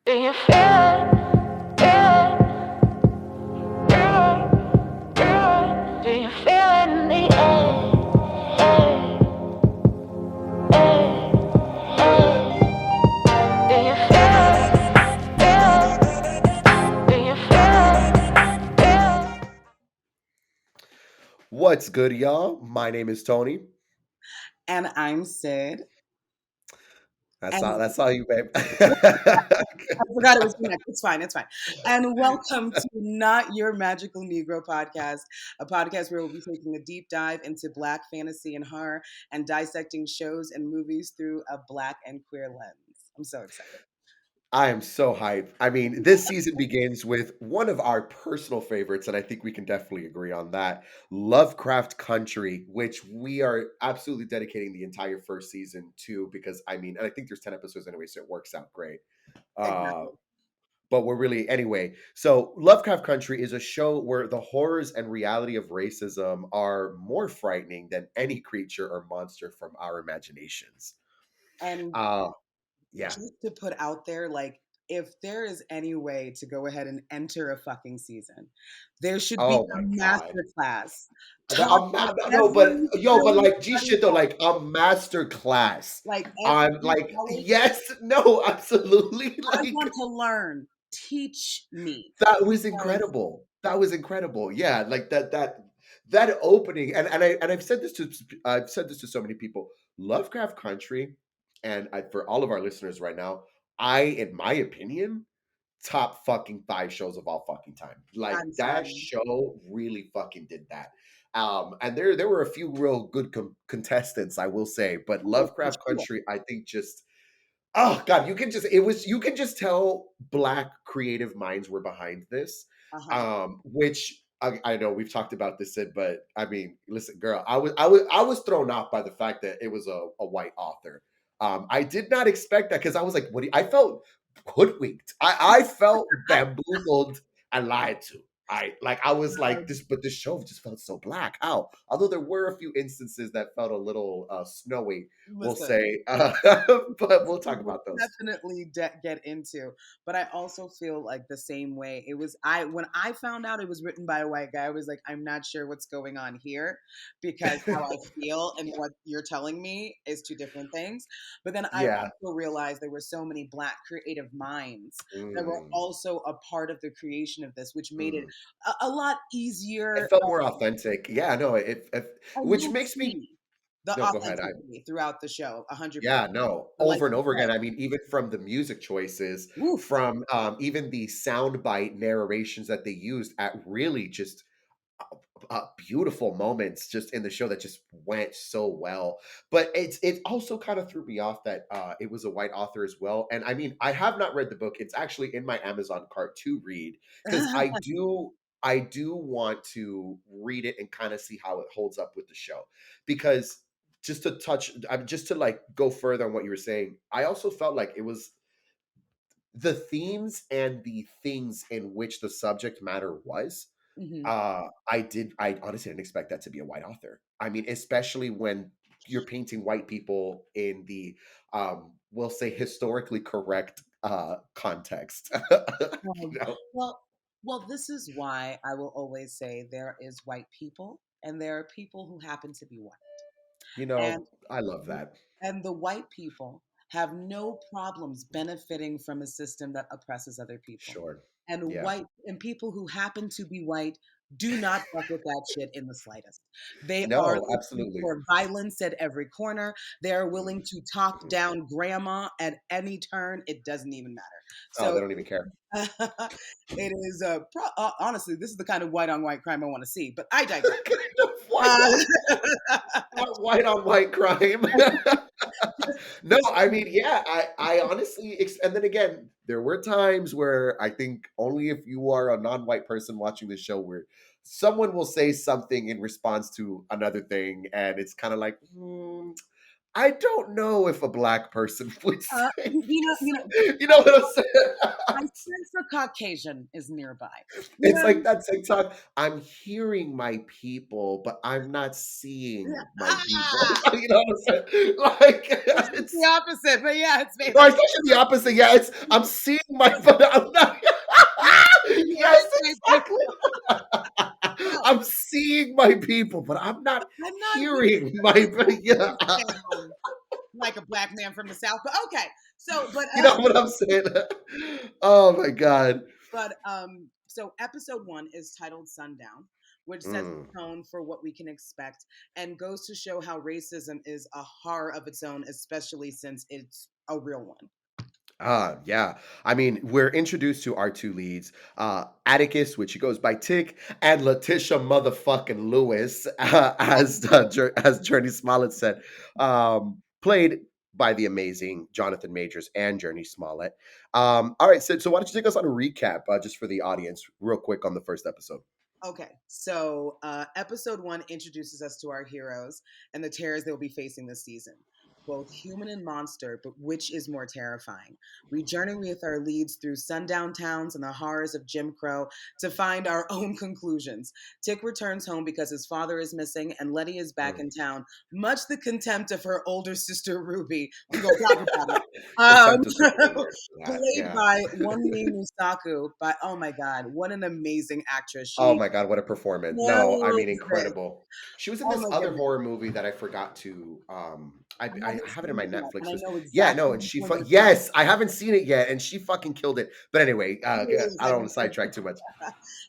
Do you feel it? Feel it? Do you feel it in the air? Do you feel it? Do you feel it? What's good, y'all? My name is Tony. And I'm Sid. That's all. And That's all you, babe. I forgot it was me next. It's fine. It's fine. And welcome to Not Your Magical Negro podcast, a podcast where we'll be taking a deep dive into Black fantasy and horror and dissecting shows and movies through a Black and queer lens. I'm so excited. I am so hyped. I mean, this season begins with one of our personal favorites, and I think we can definitely agree on that, Lovecraft Country, which we are absolutely dedicating the entire first season to because, I mean, and I think there's 10 episodes anyway, so it works out great. Uh, Exactly. but we're really anyway. So Lovecraft Country is a show where the horrors and reality of racism are more frightening than any creature or monster from our imaginations. And Uh yeah. just to put out there, like, if there is any way to go ahead and enter a fucking season, there should be Oh a my god. master class taught I'm to no, but every yo, but like G silly shit though, like a master class. like I'm every like, college. yes, no, absolutely. I Like want to learn. Teach me. that was Because incredible. That was incredible. Yeah, like that opening, and I've said this to so many people. Lovecraft Country, and for all of our listeners right now, in my opinion, top fucking five shows of all fucking time. Like I'm that sorry. show really fucking did that. And there were a few real good contestants, I will say, but Oh, for Lovecraft sure. Country, I think just oh god, you can just tell black creative minds were behind this. Uh-huh. Which I know we've talked about this, Sid, but I mean, listen, girl, I was thrown off by the fact that it was a white author. I did not expect that because I was like, I felt hoodwinked. I felt bamboozled and lied to. I was like Um, this, but this show just felt so black. How? Although there were a few instances that felt a little snowy, we'll Listen, say, but we'll talk we'll about those. definitely get into, but I also feel like the same way. It was I when I found out it was written by a white guy, I was like, I'm not sure what's going on here because how I feel and what you're telling me is two different things. But then I Yeah. also realized there were so many black creative minds that were Mm, also a part of the creation of this, which made it mm. a lot It easier. felt more authentic. Yeah, no, And which you'll makes me see the no, go ahead. authenticity throughout the show, 100%. Yeah, no, But like over and you over again. said, I mean, even from the music choices, woof. from even the soundbite narrations that they used at really just beautiful moments just in the show that just went so well. But it also kind of threw me off that it was a white author as well. And I mean, I have not read the book. It's actually in my Amazon cart to read because I do want to read it and kind of see how it holds up with the show. Because just to like go further on what you were saying, I also felt like it was the themes and the things in which the subject matter was. Mhm. I honestly didn't expect that to be a white author. I mean, especially when you're painting white people in the we'll say historically correct context. you Um, know, well, well, this is why I will always say there is white people and there are people who happen to be white. And I love that. and the white people have no problems benefiting from a system that oppresses other people. Sure. And Yeah. people who happen to be white do not fuck with that shit in the slightest. They are No, looking absolutely. for violence at every corner. They are willing to talk down grandma at any turn. It doesn't even matter. Oh, they So don't even care. it is honestly, this is the kind of white on white crime I want to see. But I digress. Kind of Uh, white on white crime. No, I mean, yeah, I honestly, and then again, there were times where I think only if you are a non-white person watching the show where someone will say something in response to another thing, and it's kind of like, I don't know if a black person would say you know, this. You know what I'm I saying? sense a Caucasian is nearby. It's Yeah. like that TikTok. I'm hearing my people, but I'm not seeing my people. Ah, You know what I'm saying? Like it's the it's opposite, but yeah, it's no, basically it's actually the opposite. Yeah, it's I'm seeing my, but I'm not. Yes, my exactly. people. No, I'm seeing my people, but I'm not I'm not hearing my. hearing Yeah, them like a black man from the South. But okay, so you know what I'm saying? Oh my god. so episode one is titled Sundown, which sets Mm. the tone for what we can expect and goes to show how racism is a horror of its own, especially since it's a real one. Yeah. I mean, we're introduced to our two leads, Atticus, which he goes by Tick, and Letitia motherfucking Lewis, as Journey Smollett said, played by the amazing Jonathan Majors and Journey Smollett. All right, so why don't you take us on a recap, just for the audience, real quick on the first episode? Okay, so episode one introduces us to our heroes and the terrors they will be facing this season, both human and monster, but which is more terrifying? We journey with our leads through sundown towns and the horrors of Jim Crow to find our own conclusions. Tick returns home because his father is missing, and Letty is back Mm. in town, much the contempt of her older sister Ruby. We gonna talk about it. Contempt is a good word for that. Played Yeah. by Wonmi Musaku. By oh my god, what an amazing actress Oh she my god, what a performance. No, I nails mean this. incredible. She was in Oh this my other goodness. horror movie that I forgot to I I haven't have it in seen my it yet, Netflix. and I Was know yeah, exactly no, and which she one you're talking yes, I haven't seen it yet and she fucking killed it. But anyway, I don't want to sidetrack too much.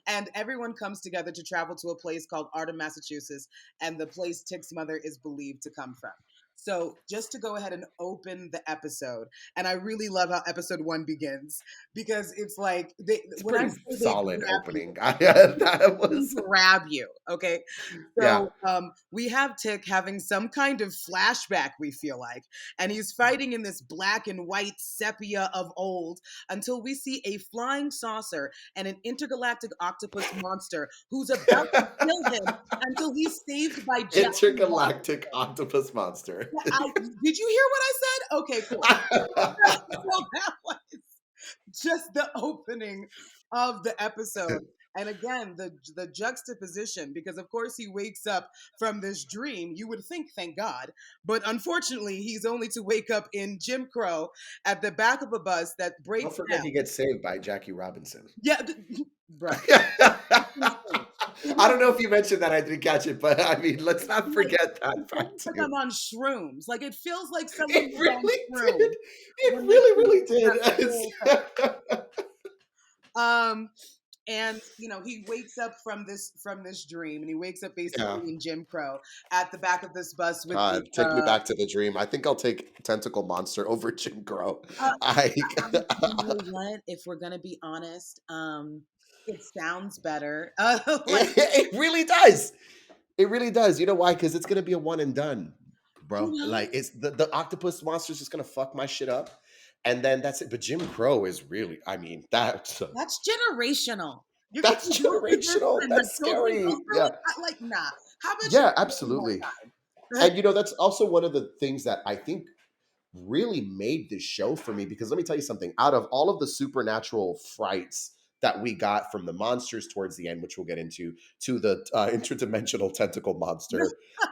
and everyone comes together to travel to a place called Arden, Massachusetts, and the place Tick's mother is believed to come from. So, just to go ahead and open the episode, and I really love how episode one begins because it's like It's a when I pretty say they solid grab you, opening. That they was grab you. Okay, yeah. so we have Tick having some kind of flashback. We feel like, and he's fighting in this black and white sepia of old until we see a flying saucer and an intergalactic octopus monster who's about to kill him until he's saved by Jackie Intergalactic Robinson. octopus monster. Yeah, did you hear what I said? Okay, cool. So that was just the opening of the episode. And again, the juxtaposition, because of course he wakes up from this dream. You would think, thank God, but unfortunately, he's only to wake up in Jim Crow at the back of a bus that Don't breaks forget down. he gets saved by Jackie Robinson. Yeah, bruh. I don't know if you mentioned that. I didn't catch it, but I mean, let's not Like, forget that it feels fact like too. I'm on shrooms. Like it feels like someone It was on really did. shrooms It when they really, did really that did. whole thing. Um, and he wakes up from this dream, and he wakes up Yeah. basically in Jim Crow at the back of this bus with this. God, take me back to the dream. I think I'll take Tentacle Monster over Jim Crow. Uh, I you know what? If we're gonna be honest, it sounds better. Like it really does. It really does. You know why? Because it's gonna be a one and done, you bro. know, Like it's the octopus monster's just gonna fuck my shit up, and then that's it. But Jim Crow is really, I mean, that's generational. You're gonna that's go through this, generational. and the That's children go scary. through Yeah, it. Like, nah. How about you yeah, give it one more absolutely. time? And that's also one of the things that I think really made this show for me because let me tell you something. Out of all of the supernatural frights that we got from the monsters towards the end, which we'll get into, to the interdimensional tentacle monster,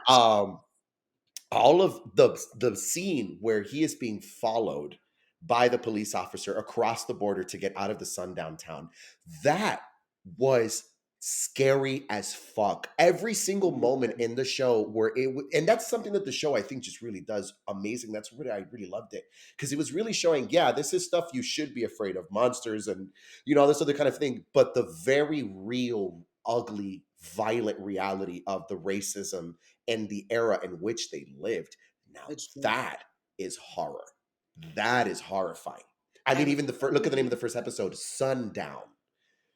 um, all of the scene where he is being followed by the police officer across the border to get out of the sundown town, that was scary as fuck. Every single moment in the show where and that's something that the show I think just really does amazing. That's what I really loved it because it was really showing, yeah, this is stuff you should be afraid of, monsters and all this other kind of thing, but the very real, ugly, violent reality of the racism and the era in which they lived. Now It's true. that is horror. That is horrifying. I mean, And even look at the name of the first episode, Sundown.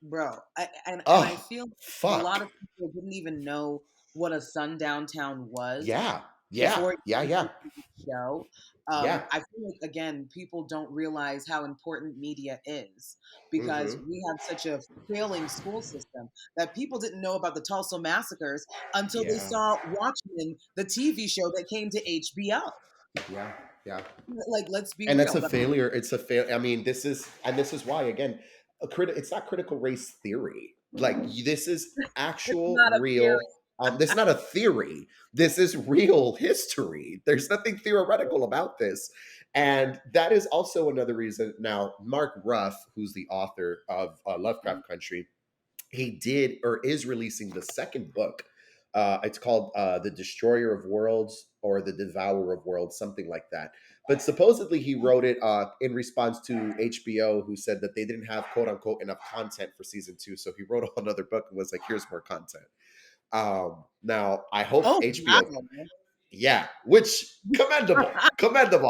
bro, and I Oh, feel a lot fuck. of people didn't even know what a sundown town was Yeah. Yeah. before it Yeah. came Yeah. to the show. Yeah. I feel like again, people don't realize how important media is because Mm-hmm. we have such a failing school system that people didn't know about the Tulsa massacres until they Yeah. saw Watchmen, the TV show that came to HBO. Yeah. Yeah. Like, let's be And that's real. a failure. It's a fail. I mean, this is why again. it's not critical race theory. Like this is It's actual not a theory. real. This is not a theory. This is real history. There's nothing theoretical about this. And that is also another reason. Now, Mark Ruff, who's the author of Lovecraft Country, he did or is releasing the second book. It's called The Destroyer of Worlds or The Devourer of Worlds, something like that. But supposedly he wrote it in response to HBO, who said that they didn't have quote unquote enough content for season 2. So he wrote another book and was like, here's more content. Now, I hope Oh, HBO, wow. yeah, which commendable.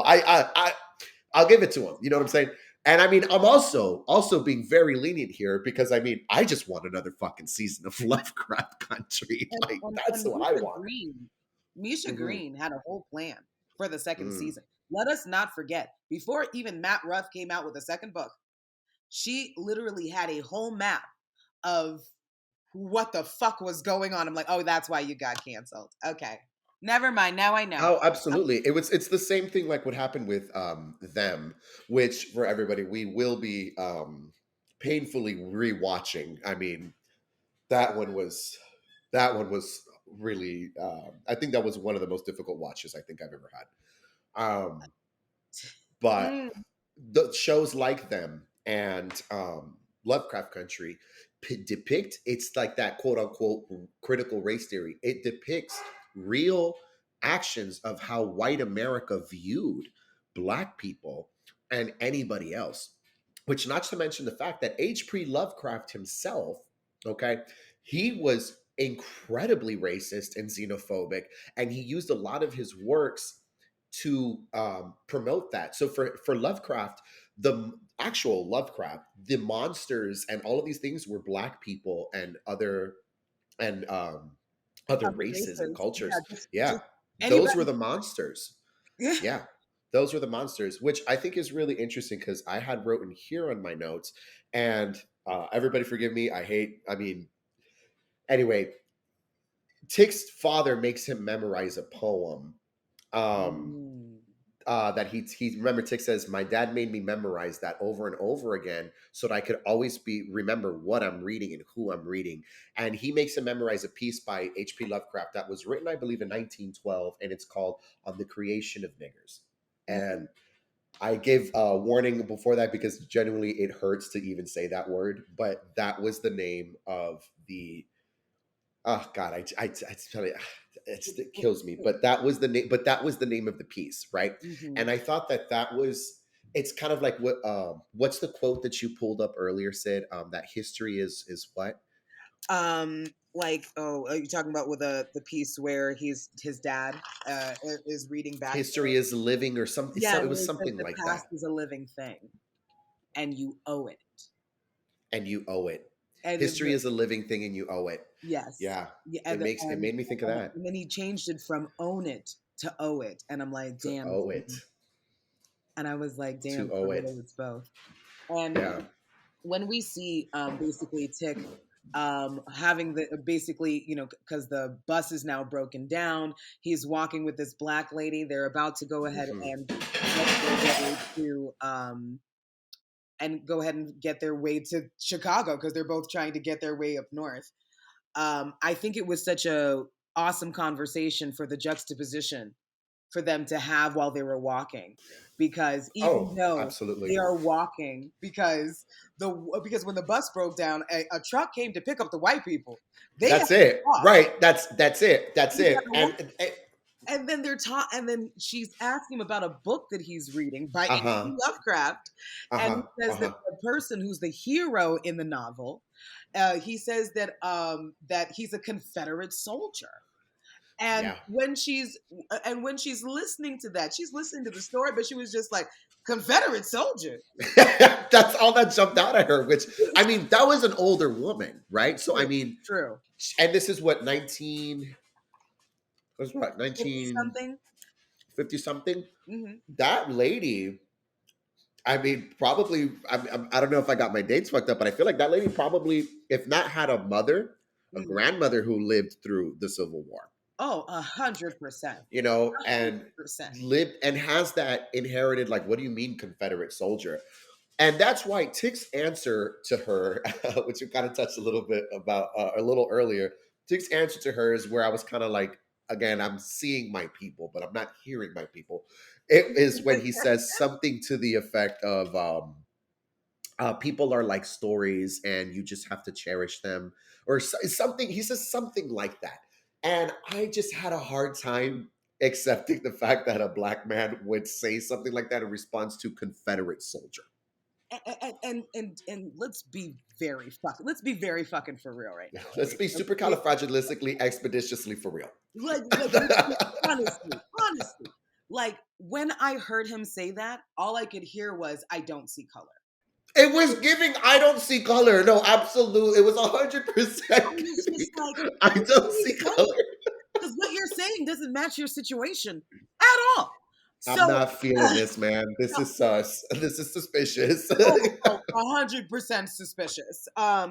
I'll give it to him. You know what I'm saying? And I mean, I'm also being very lenient here because I mean, I just want another fucking season of Lovecraft Country. Like that's And what I want. Misha Mhm. Green had a whole plan for the second Mm. season. Let us not forget, before even Matt Ruff came out with the second book, she literally had a whole map of what the fuck was going on. I'm like, oh, that's why you got canceled. Okay. Never mind. Now I know. Oh, absolutely. It's the same thing like what happened with them, which for everybody we will be painfully rewatching. I mean, that one was that one was really I think that was one of the most difficult watches I think I've ever had. But Mm. the shows like them and Lovecraft Country depict it's like that quote unquote critical race theory. It depicts real actions of how white America viewed black people and anybody else. Which not to mention the fact that H.P. Lovecraft himself, okay, he was incredibly racist and xenophobic, and he used a lot of his works to promote that. So for Lovecraft, the actual Lovecraft, the monsters and all of these things were black people and and other Other races and races. Yeah, cultures. Yeah, just those were anybody. the monsters. Yeah, those were the monsters, which I think is really interesting because I had written here on my notes, and everybody forgive me. I mean, anyway, Tick's father makes him memorize a poem. Um, Mm. that he remember Tick says my dad made me memorize that over and over again so that I could always be remember what I'm reading and who I'm reading. And he makes him memorize a piece by H.P. Lovecraft that was written, I believe, in 1912, and it's called "On the Creation of Niggers." Mm. And I give a warning before that because genuinely it hurts to even say that word, but that was the name of the oh God, I tell you, it kills me. But that was the name. But that was the name of the piece, right? Mhm. And I thought that that was. It's kind of like what's the quote that you pulled up earlier? Sid, that history is what? Like, oh, are you talking about with the piece where his dad is reading back? History is living, or something. Yeah, It where was it says something the like past that. is a living thing, and you owe it. And you owe it. And History is a living thing, and you owe it. yes, Yeah, yeah, it made me think of that. and then he changed it from own it to owe it, and I'm like, To damn. owe it. And I was like, damn, To for owe it. real, it's both. And Yeah. when we see basically Tick having the basically, because the bus is now broken down, he's walking with this black lady. They're about to go ahead Mhm. and get their way to get their way to Chicago because they're both trying to get their way up north. I think it was such a awesome conversation for the juxtaposition for them to have while they were walking, because even Oh, though absolutely. they are walking, because when the bus broke down, a truck came to pick up the white people. They had That's to it. walk. Right. That's it. That's They had it. to walk. And then they're taught, and then she's asking him about a book that he's reading by Uh-huh. H.P. Lovecraft, and Uh-huh. he says that Uh-huh. the person who's the hero in the novel, he says that that he's a Confederate soldier. And Yeah. when she's listening to that, she's listening to the story, but she was just like, Confederate soldier. That's all that jumped out at her, which I mean, that was an older woman, right? So I True, mean, true. and this is what 19 was what 50 1950 something. something. Hmm. That lady, I mean, probably I don't know if I got my dates fucked up, but I feel like that lady probably, if not had a mother, a Hmm. grandmother who lived through the Civil War. Oh, 100%. You know, and 100%. lived and has that inherited, like, what do you mean Confederate soldier? And that's why Tick's answer to her, which we kind of touched a little bit about a little earlier, Tick's answer to her is where I was kind of like, again, I'm seeing my people, but I'm not hearing my people. It is when he says something to the effect of, people are like stories and you just have to cherish them, or something. He says something like that. And I just had a hard time accepting the fact that a black man would say something like that in response to Confederate soldier. And let's be very fucking for real right now. Let's be supercalifragilistically expeditiously for real. Like honestly, like when I heard him say that, all I could hear was, "I don't see color." It was giving, I don't see color. No, absolutely. It was 100%. It's just like, I don't see color. because what you're saying doesn't match your situation at all. I'm So not feeling this, man. This is sus. This is suspicious. 100% suspicious.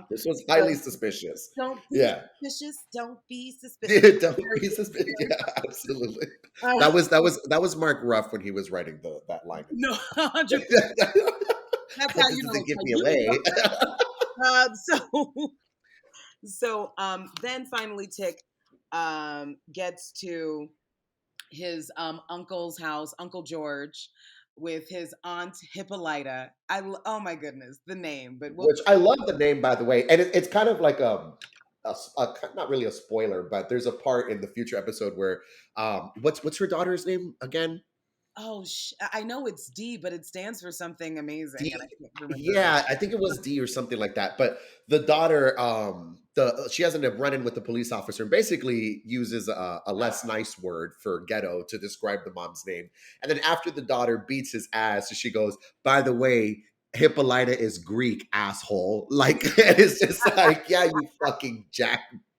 This was highly suspicious. Don't be Yeah. suspicious. Don't be suspicious. Don't be suspicious. Yeah, absolutely. That was Mark Ruff when he was writing that line. No, 100%. That's how you know. Doesn't give like, me away. So then finally Tick gets to his uncle's house, Uncle George, with his aunt Hippolyta. Oh my goodness, the name, but Which I love the name, by the way, and it's kind of like not really a spoiler, but there's a part in the future episode where what's her daughter's name again? Oh, I know it's D, but it stands for something amazing. D, and I can't remember. yeah, I think it was D or something like that. But the daughter, she has a run-in with the police officer and basically uses a less nice word for ghetto to describe the mom's name. And then after the daughter beats his ass, she goes, "By the way, Hippolyta is Greek, asshole." Like, and it's just like, yeah, you fucking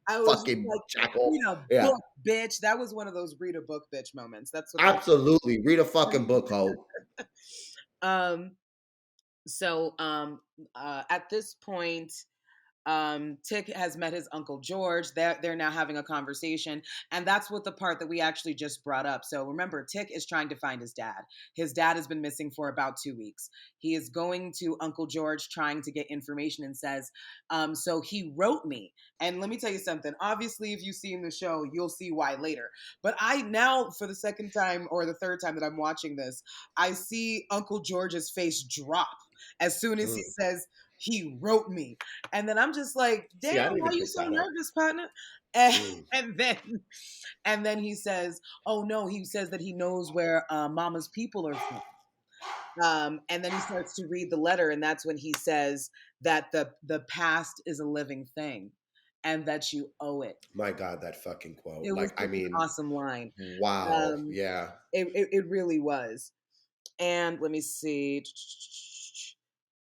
fucking like, jackal. Read a Yeah. book, bitch. That was one of those read a book, bitch moments. That's what. Absolutely, read a fucking book, ho. So at this point, Tick has met his Uncle George. They're now having a conversation, and that's what the part that we actually just brought up. So remember, Tick is trying to find his dad. His dad has been missing for about 2 weeks. He is going to Uncle George trying to get information and says, so he wrote me. And let me tell you something. Obviously, if you've seen the show, you'll see why later. But I now, for the second time or the third time that I'm watching this, I see Uncle George's face drop as soon as he says, "He wrote me," and then I'm just like, "Damn, why are you so nervous, partner?" And then he says, "Oh no," he says that he knows where Mama's people are from. And then he starts to read the letter, and that's when he says that the past is a living thing, and that you owe it. My God, that fucking quote! It was an awesome line. Wow, yeah, it really was. And let me see.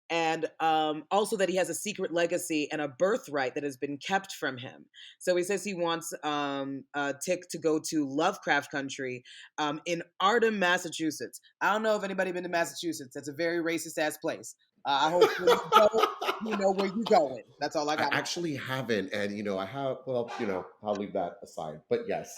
And also that he has a secret legacy and a birthright that has been kept from him. So he says he wants Tick to go to Lovecraft Country in Arden, Massachusetts. I don't know if anybody been to Massachusetts. That's a very racist ass place. I hope you know where you're going. That's all I got. I actually haven't, and I have. Well, I'll leave that aside. But yes.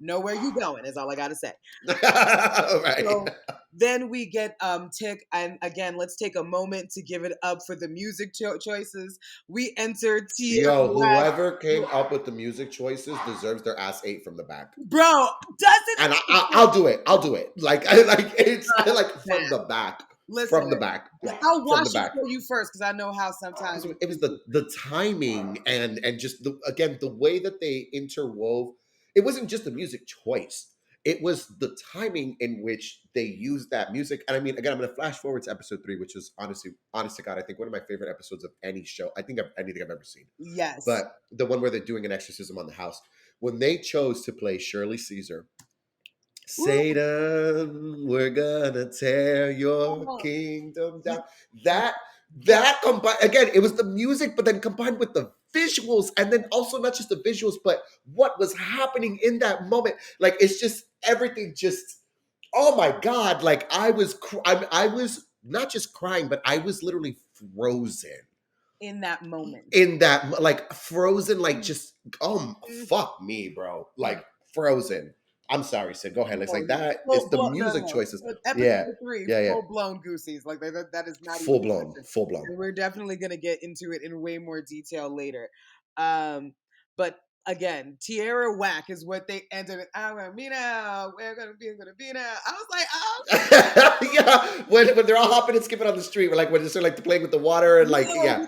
Know where you going is all I gotta say. Right. So then we get Tick, and again, let's take a moment to give it up for the music choices. We enter Tia. Yo, whoever came up with the music choices deserves their ass ate from the back, bro. Doesn't and I'll do it. I'll do it. Like it's like from the back. Listen, from the back. I'll watch it for you first because I know how sometimes it was the timing and just the way that they interwove. It wasn't just the music choice. It was the timing in which they used that music. And I mean, again, I'm going to flash forward to episode 3, which is honest to God, I think one of my favorite episodes of any show. I think of anything I've ever seen. Yes. But the one where they're doing an exorcism on the house, when they chose to play Shirley Caesar, Satan, we're gonna tear your kingdom down. That combined, again, it was the music, but then combined with the visuals, and then also not just the visuals, but what was happening in that moment. Like, it's just everything. Just, oh my God! Like, I was not just crying, but I was literally frozen in that moment. Like frozen, like just fuck me, bro. Like frozen. I'm sorry, Sid. Go ahead. It's Oh, like that. It's full the blown. No, music no. choices. Yeah, Episode 3, yeah, yeah. full blown goosies. Like that is not even Full a blown, question. full blown. And we're definitely gonna get into it in way more detail later. But again, Tierra Whack is what they ended. I'm gonna be now. We're gonna be now. I was like, oh, Yeah, when they're all hopping and skipping on the street, we're like when they're like playing with the water and like yo, yeah,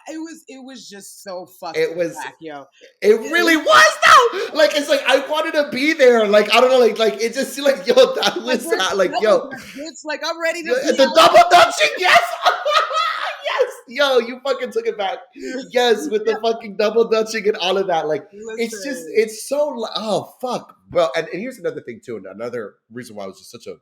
it was just so fucking it was. whack, yo. It really was though. Like it's like I wanted to be there. Like I don't know. Like it just seemed like yo that Like was where's the like double yo dutch, bitch? Like I'm ready to be the double dutching. Yes, yes. Yo, you fucking took it back. Yes, with the fucking double dutching and all of that. Like Listen. it's so oh fuck. Well, and here's another thing too. And another reason why I was just such a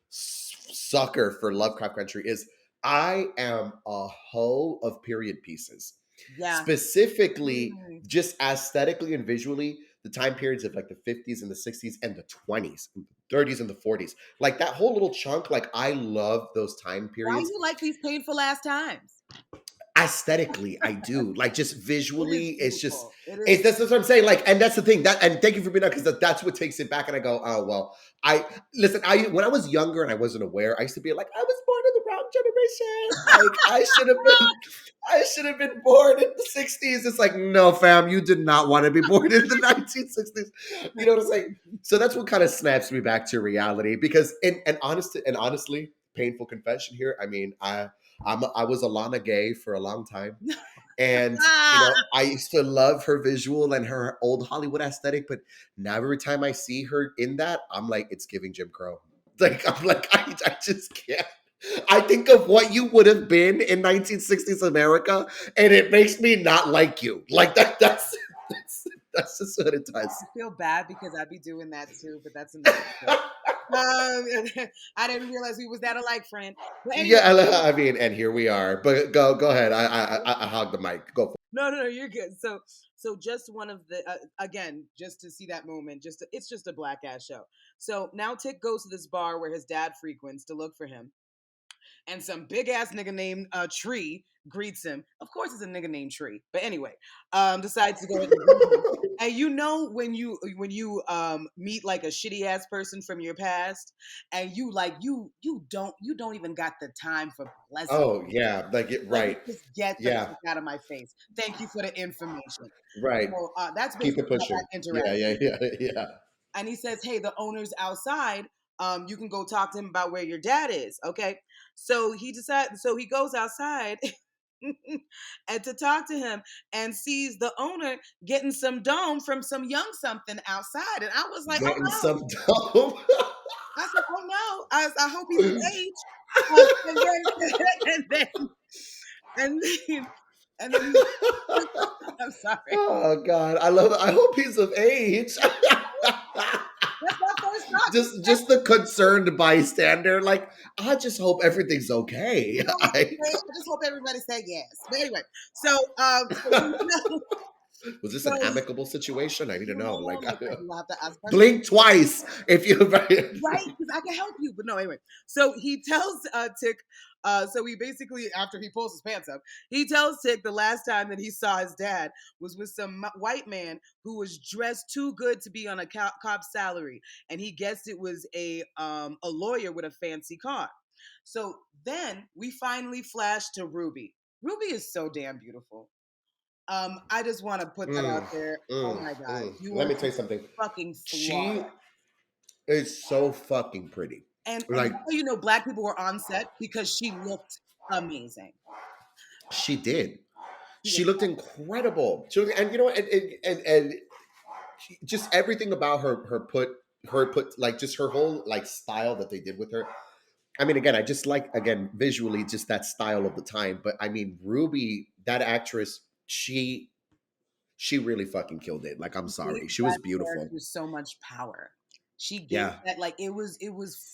sucker for Lovecraft Country is I am a hoe of period pieces. Yeah. Specifically, just aesthetically and visually, the time periods of like the 50s and the 60s and the 20s, and the 30s and the 40s. Like that whole little chunk, like I love those time Why periods. you like these painful ass times? Aesthetically, I do. Like just visually, it's just It that's what I'm saying. Like, and that's the thing. That and thank you for being on because that's what takes it back. And I go, oh well. I listen. When I was younger and I wasn't aware, I used to be like, I was born in the wrong generation. Like I should have been born in the 60s. It's like, no, fam, you did not want to be born in the 1960s. You know what I'm saying? So that's what kind of snaps me back to reality. Because and honestly, painful confession here. I mean, I was Alana gay for a long time. And I used to love her visual and her old Hollywood aesthetic, but now every time I see her in that, I'm like, it's giving Jim Crow. Like I'm like, I just can't. I think of what you would have been in 1960s America, and it makes me not like you. Like that's just what it does. I feel bad because I'd be doing that too, but that's another thing. I didn't realize we was that alike, friend. But anyway, Yeah, I mean, and here we are. But go ahead. I hog the mic. Go for it. No, you're good. So just one of the again, just to see that moment, it's just a black ass show. So now Tick goes to this bar where his dad frequents to look for him, and some big ass nigga named Tree greets him. Of course, it's a nigga named Tree, but anyway, decides to go and greet him. And you know when you meet like a shitty ass person from your past, and you don't even got the time for blessing. Oh yeah, like it right. Just get the fuck out of my face. Thank you for the information. Right. So, that's Keep basically it pushing. that interaction. Yeah. And he says, "Hey, the owner's outside. You can go talk to him about where your dad is." Okay. So he goes outside and to talk to him and sees the owner getting some dome from some young something outside. And I was like, Getting oh no. some dome. I said, oh no. I hope he's of age. And then I'm sorry. Oh God, I love it. I hope he's of age. That's my first thought. Just the concerned bystander. Like, I just hope everything's okay. I just hope everybody said yes. But anyway, so was this an amicable situation? I need to know. Like, have to ask blink twice if you right, because I can help you. But no, anyway. So he tells Tick. So he basically, after he pulls his pants up, he tells Tick the last time that he saw his dad was with some white man who was dressed too good to be on a cop's salary, and he guessed it was a lawyer with a fancy car. So then we finally flash to Ruby. Ruby is so damn beautiful. I just want to put that out there. Oh my God. Let me tell you something. Fucking flawed. She is so fucking pretty. And like, black people were on set because she looked amazing. She did. She looked incredible. And you know what? And just everything about her put like just her whole like style that they did with her. I mean, again, I just like visually just that style of the time. But I mean, Ruby, that actress, she really fucking killed it. Like, I'm sorry, she was beautiful. With so much power. She gave that, like, it was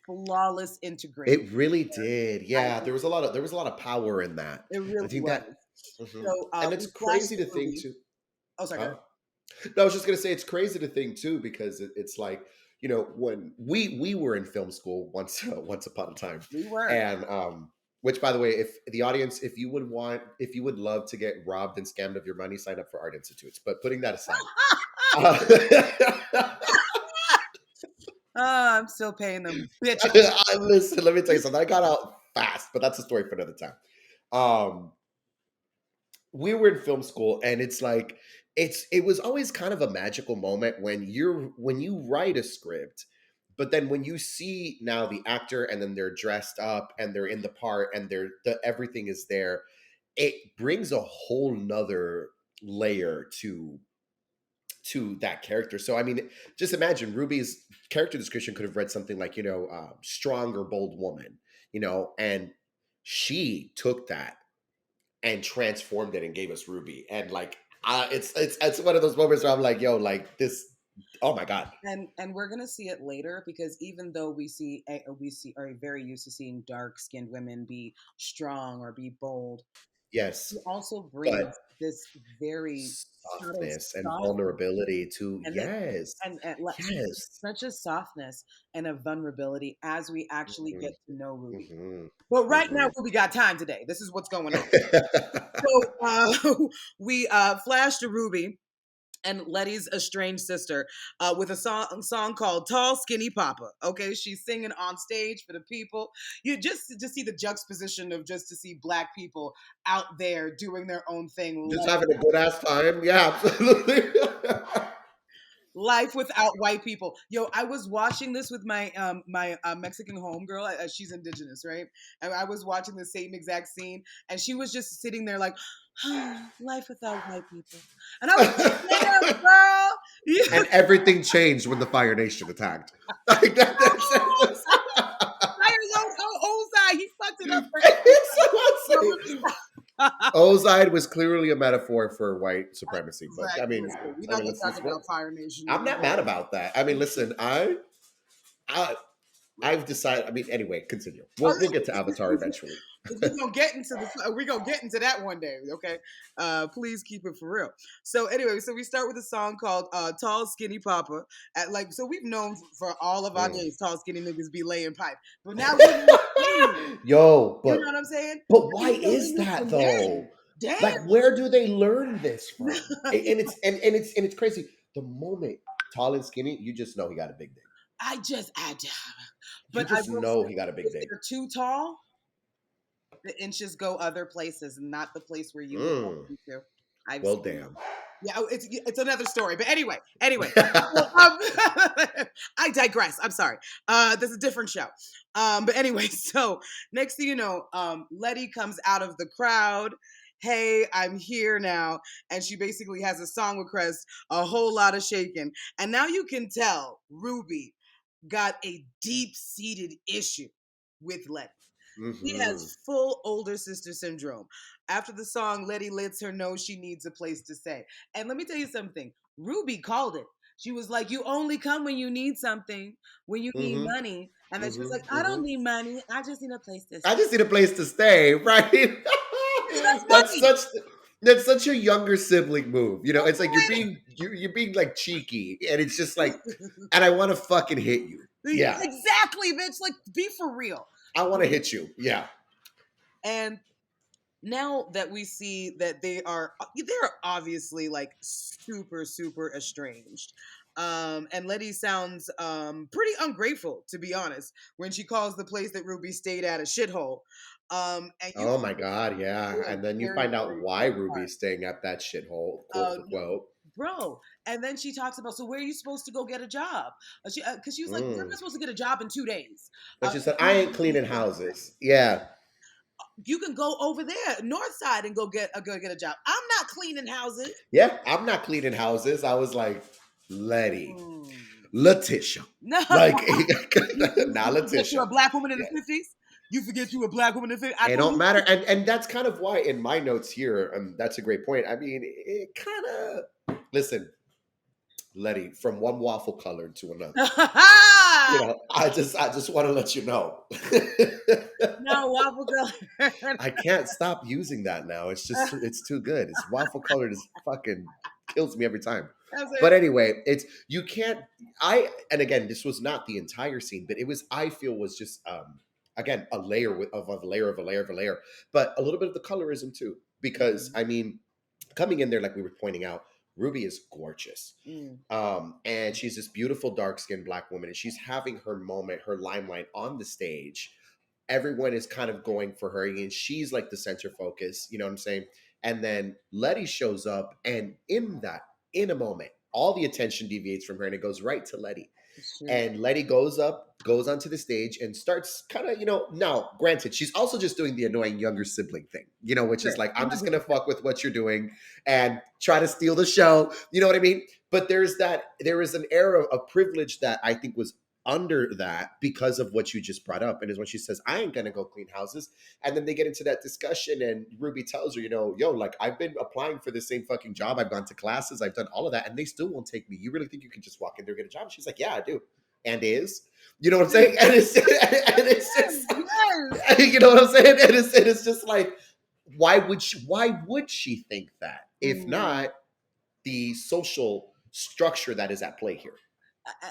flawless integration. It really did. Yeah, there was a lot of power in that. It really I think was. So, and it's crazy to think too. Oh, sorry. No, I was just gonna say it's crazy to think too because it's like, when we were in film school once upon a time. We were. And which, by the way, if the audience, if you would love to get robbed and scammed of your money, sign up for Art Institutes. But putting that aside, I'm still paying them bitches. Listen, let me tell you something. I got out fast, but that's a story for another time. Um, we were in film school, and it's like it was always kind of a magical moment when you write a script, but then when you see now the actor and then they're dressed up and they're in the part and everything is there, it brings a whole nother layer to that character. So I mean, just imagine Ruby's character description could have read something like, strong or bold woman, and she took that and transformed it and gave us Ruby. And like, it's one of those moments where I'm like, yo, like this, oh my god. And we're gonna see it later because even though we are very used to seeing dark skinned women be strong or be bold, Yes, he also but brings this very subtle softness and softness vulnerability to and yes, yes. such a softness and a vulnerability as we actually Hmm. get to know Ruby. Hmm. But right now, Hmm. Ruby got time today. This is what's going on. So we flash to Ruby and Letty's estranged sister with a song called "Tall Skinny Papa." Okay, she's singing on stage for the people. You just see the juxtaposition of just to see Black people out there doing their own thing, Just having a good ass time. Yeah, absolutely. life without white people. Yo, I was watching this with my Mexican homegirl. She's indigenous, right? And I was watching the same exact scene, and she was just sitting there like, life without white people. And I was like, damn, girl. And everything changed when the Fire Nation attacked. Like that's Fire's on side. He fucked it up for Ozide was clearly a metaphor for white supremacy, but I Exactly. mean, We're I not mean, gonna let's talk just about Fire Nation I'm not mad anymore. about that. I mean, listen, I I've decided. I mean, anyway, continue. We'll get to Avatar eventually. We're gonna get into that one day, okay? Please keep it for real. So anyway, so we start with a song called Tall Skinny Papa. So we've known for all of our Mm. days tall skinny niggas be laying pipe. But now we're skinny. Yo, You know what I'm saying? but why We're is doing this that for though? men. Damn. Like, where do they learn this from? And it's crazy. The moment tall and skinny, you just know he got a big dick. I You but I just will know say he got a big if dick. they're too tall, the inches go other places, not the place where you would want Mm. them to. I've Well, seen it. damn. Yeah, it's another story. But anyway. So, I digress. I'm sorry. This is a different show. But anyway, so next thing you know, Letty comes out of the crowd. Hey, I'm here now. And she basically has a song request, a whole lot of shaking. And now you can tell Ruby got a deep-seated issue with Letty. She Hmm. has full older sister syndrome. After the song, Letty lets her know she needs a place to stay. And let me tell you something. Ruby called it. She was like, "You only come when you need something, when you need Hmm. money." And then she was Hmm. like, "I Hmm. don't need money. I just need a place to I stay." just need a place to stay, right? It's so that's funny. such that's such a younger sibling move. It's like you're Right? being you're being like cheeky, and it's just like, and I want to fucking hit you. Yeah, Exactly, bitch. Like, be for real. I want to hit you. Yeah. And now that we see that they're obviously like super estranged, and Letty sounds pretty ungrateful, to be honest, when she calls the place that Ruby stayed at a shithole. And you Oh my god, yeah. feel And then you very find out very why very hard. Ruby's staying at that shithole, quote uh unquote. Bro, and then she talks about, so where are you supposed to go get a job? Because she was like, you're Mm. not supposed to get a job in 2 days. And she said, "I ain't cleaning houses." Yeah. You can go over there north side and go get a job. I'm not cleaning houses. Yeah, I'm not cleaning houses. I was like, Letty, Mm. Letitia. No, Like, you not forget you're Letitia. a black woman in the Yeah. '50s. You forget you a black woman in the '50s. I It know don't you. matter. And that's kind of why in my notes here, that's a great point. I mean, it kind of, listen, Letty, from one waffle color to another. I just want to let you know. No waffle color. I can't stop using that now. It's too good. It's waffle colored is fucking kills me every time. That's But it. anyway, it's you can't and again, this was not the entire scene, but it was I feel was just again a layer of a layer of a layer of a layer, but a little bit of the colorism too. Because Mhm. I mean, coming in there like we were pointing out, Ruby is gorgeous. Mm. And she's this beautiful dark-skinned Black woman, and she's having her moment, her limelight on the stage. Everyone is kind of going for her, and she's like the center focus, you know what I'm saying? And then Letty shows up, and in a moment, all the attention deviates from her, and it goes right to Letty. It's true. And Letty goes onto the stage and starts kind of, now granted, she's also just doing the annoying younger sibling thing, which is Sure. like, I'm just going to fuck with what you're doing and try to steal the show. You know what I mean? But there is an era of privilege that I think was under that because of what you just brought up. And is when she says, I ain't going to go clean houses. And then they get into that discussion and Ruby tells her, yo, like I've been applying for the same fucking job. I've gone to classes. I've done all of that and they still won't take me. You really think you can just walk in there and get a job? And she's like, yeah, I do. And is, you know what I'm saying? And it's just, Yes. you know what I'm saying? And it's just like, why would she think that? If not the social structure that is at play here?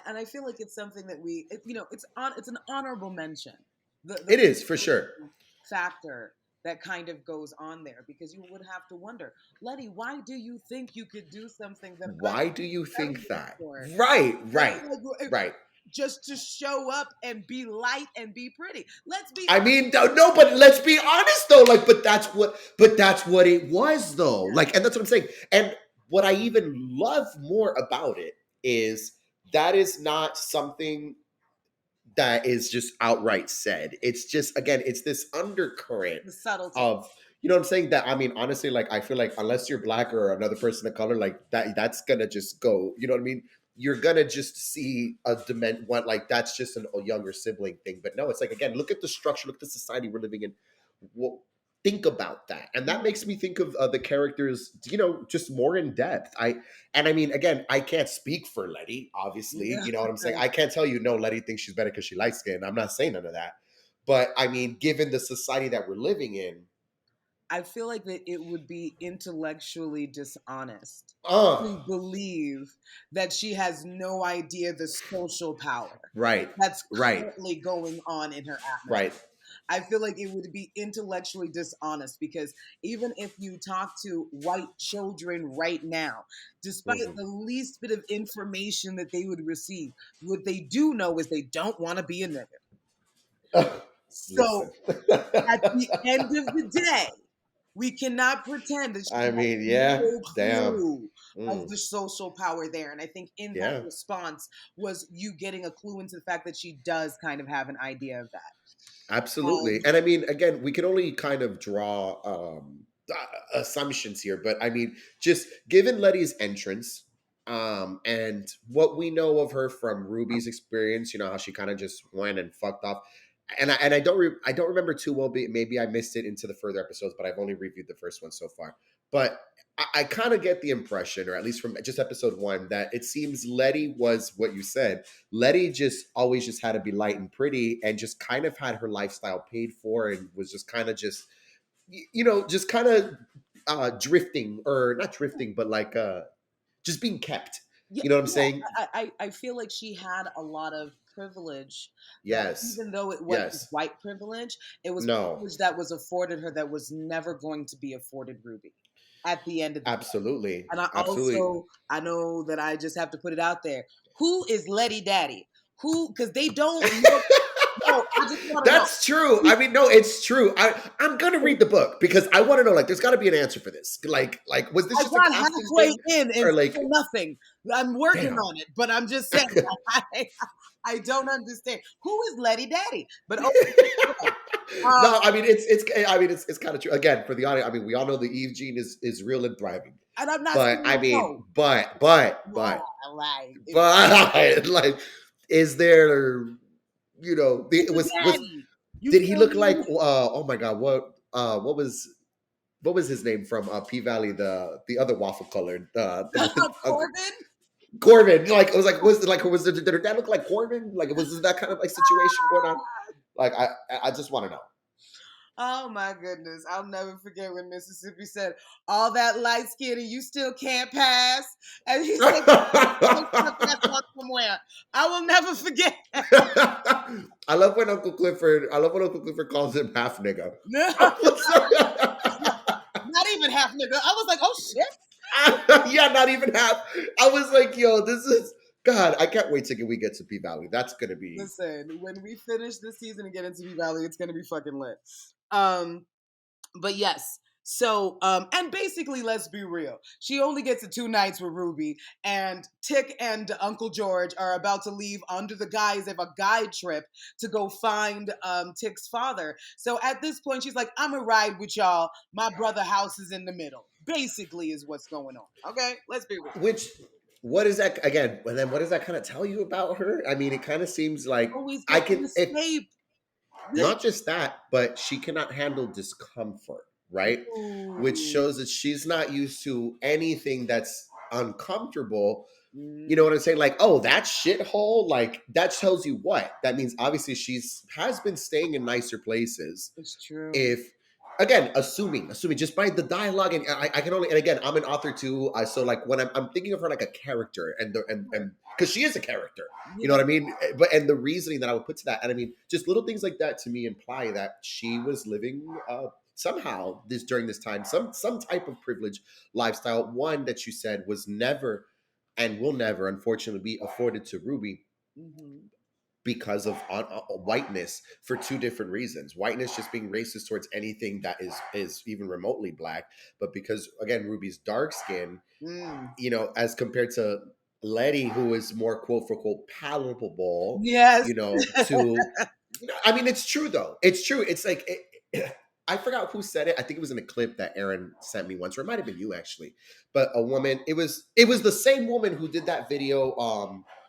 And I feel like it's something that it's an honorable mention. It is for sure. Factor that kind of goes on there because you would have to wonder, Letty, why do you think you could do something that? Why do you think that? Right. Just to show up and be light and be pretty. Let's be. I mean, no, but let's be honest though. Like, but that's what it was though. Like, and that's what I'm saying. And what I even love more about it is that is not something that is just outright said. It's just, again, it's this undercurrent The subtlety of, you know what I'm saying? That, I mean, honestly, like, I feel like unless you're Black or another person of color, like that's gonna just go, you know what I mean? You're gonna just see like that's just a younger sibling thing. But no, it's like, again, look at the structure, look at the society we're living in. Think about that. And that makes me think of the characters, just more in depth. I mean, again, I can't speak for Letty, obviously. Yeah. You know what I'm saying? I can't tell you, no, Letty thinks she's better because she light skinned. I'm not saying none of that. But I mean, given the society that we're living in, I feel like that it would be intellectually dishonest to believe that she has no idea the social power that's currently going on in her atmosphere. Right. I feel like it would be intellectually dishonest because even if you talk to white children right now, despite the least bit of information that they would receive, what they do know is they don't want to be a nigga. So at the end of the day, we cannot pretend that she has no clue of the social power there. And I think in that response was you getting a clue into the fact that she does kind of have an idea of that. Absolutely. And I mean, again, we can only kind of draw assumptions here, but I mean, just given Letty's entrance and what we know of her from Ruby's experience, how she kind of just went and fucked off. And I don't remember too well. Maybe I missed it into the further episodes, but I've only reviewed the first one so far. But I kind of get the impression, or at least from just episode 1, that it seems Letty was what you said. Letty just always just had to be light and pretty, and just kind of had her lifestyle paid for, and was just kind of just drifting, or not drifting, but like just being kept. You know what I'm saying? I feel like she had a lot of privilege. Yes. Even though it wasn't white privilege, it was privilege that was afforded her that was never going to be afforded Ruby at the end of the Absolutely. day. And I know that I just have to put it out there. Who is Letty Daddy? Because they don't look. No, I just want to know. That's true. I mean, no, it's true. I'm gonna read the book because I want to know. Like, there's got to be an answer for this. Like, was this just a casting halfway thing? in and nothing? I'm working on it, but I'm just saying. I don't understand. Who is Letty Daddy? But no, I mean it's kind of true. Again, for the audience, I mean, we all know the Eve gene is real and thriving. And I'm not. But I mean, but like, is there? Did he look like? Oh my God! What was his name from P-Valley? The other waffle colored. Corbin. Like, it was like, did her dad look like Corbin? Like, was that kind of like situation going on? Like, I just want to know. Oh my goodness. I'll never forget when Mississippi said, all that light skin and you still can't pass. And he said, somewhere. I will never forget. I love when Uncle Clifford calls him half nigga. No. Not even half nigga. I was like, oh shit. Yeah, not even half. I was like, yo, this is God. I can't wait till we get to P Valley. That's gonna be Listen, when we finish this season and get into P Valley, it's gonna be fucking lit. Um, but yes. So, and basically, let's be real. She only gets the 2 nights with Ruby, and Tick and Uncle George are about to leave under the guise of a guide trip to go find Tick's father. So at this point, she's like, "I'm gonna ride with y'all. My brother house is in the middle." Basically, is what's going on. Okay, let's be real. which. What is that again? And then what does that kind of tell you about her? I mean, it kind of seems like Always I get to can. If escape. not just that, but she cannot handle discomfort, right? Which Ooh. shows that she's not used to anything that's uncomfortable. You know Mm, what I'm saying? Like, oh, that shithole, like that tells you what? That means obviously she's has been staying in nicer places. it's true. If again, assuming just by the dialogue, and I can only, and again, I'm an author too. So like when I'm thinking of her like a character, and because she is a character, you know Yeah. what I mean. But and the reasoning that I would put to that, and I mean, just little things like that to me imply that she was living somehow this during this time some type of privileged lifestyle. One that you said was never and will never, unfortunately, be afforded to Ruby Hmm. because of whiteness for two different reasons. Whiteness just being racist towards anything that is even remotely black, but because again Ruby's dark skin, Mm. you know, as compared to Letty, who is more quote for quote palatable, Yes. you know, to I mean, it's true though. It's true. It's like I forgot who said it. I think it was in a clip that Aaron sent me once, or it might have been you actually. But a woman, it was the same woman who did that video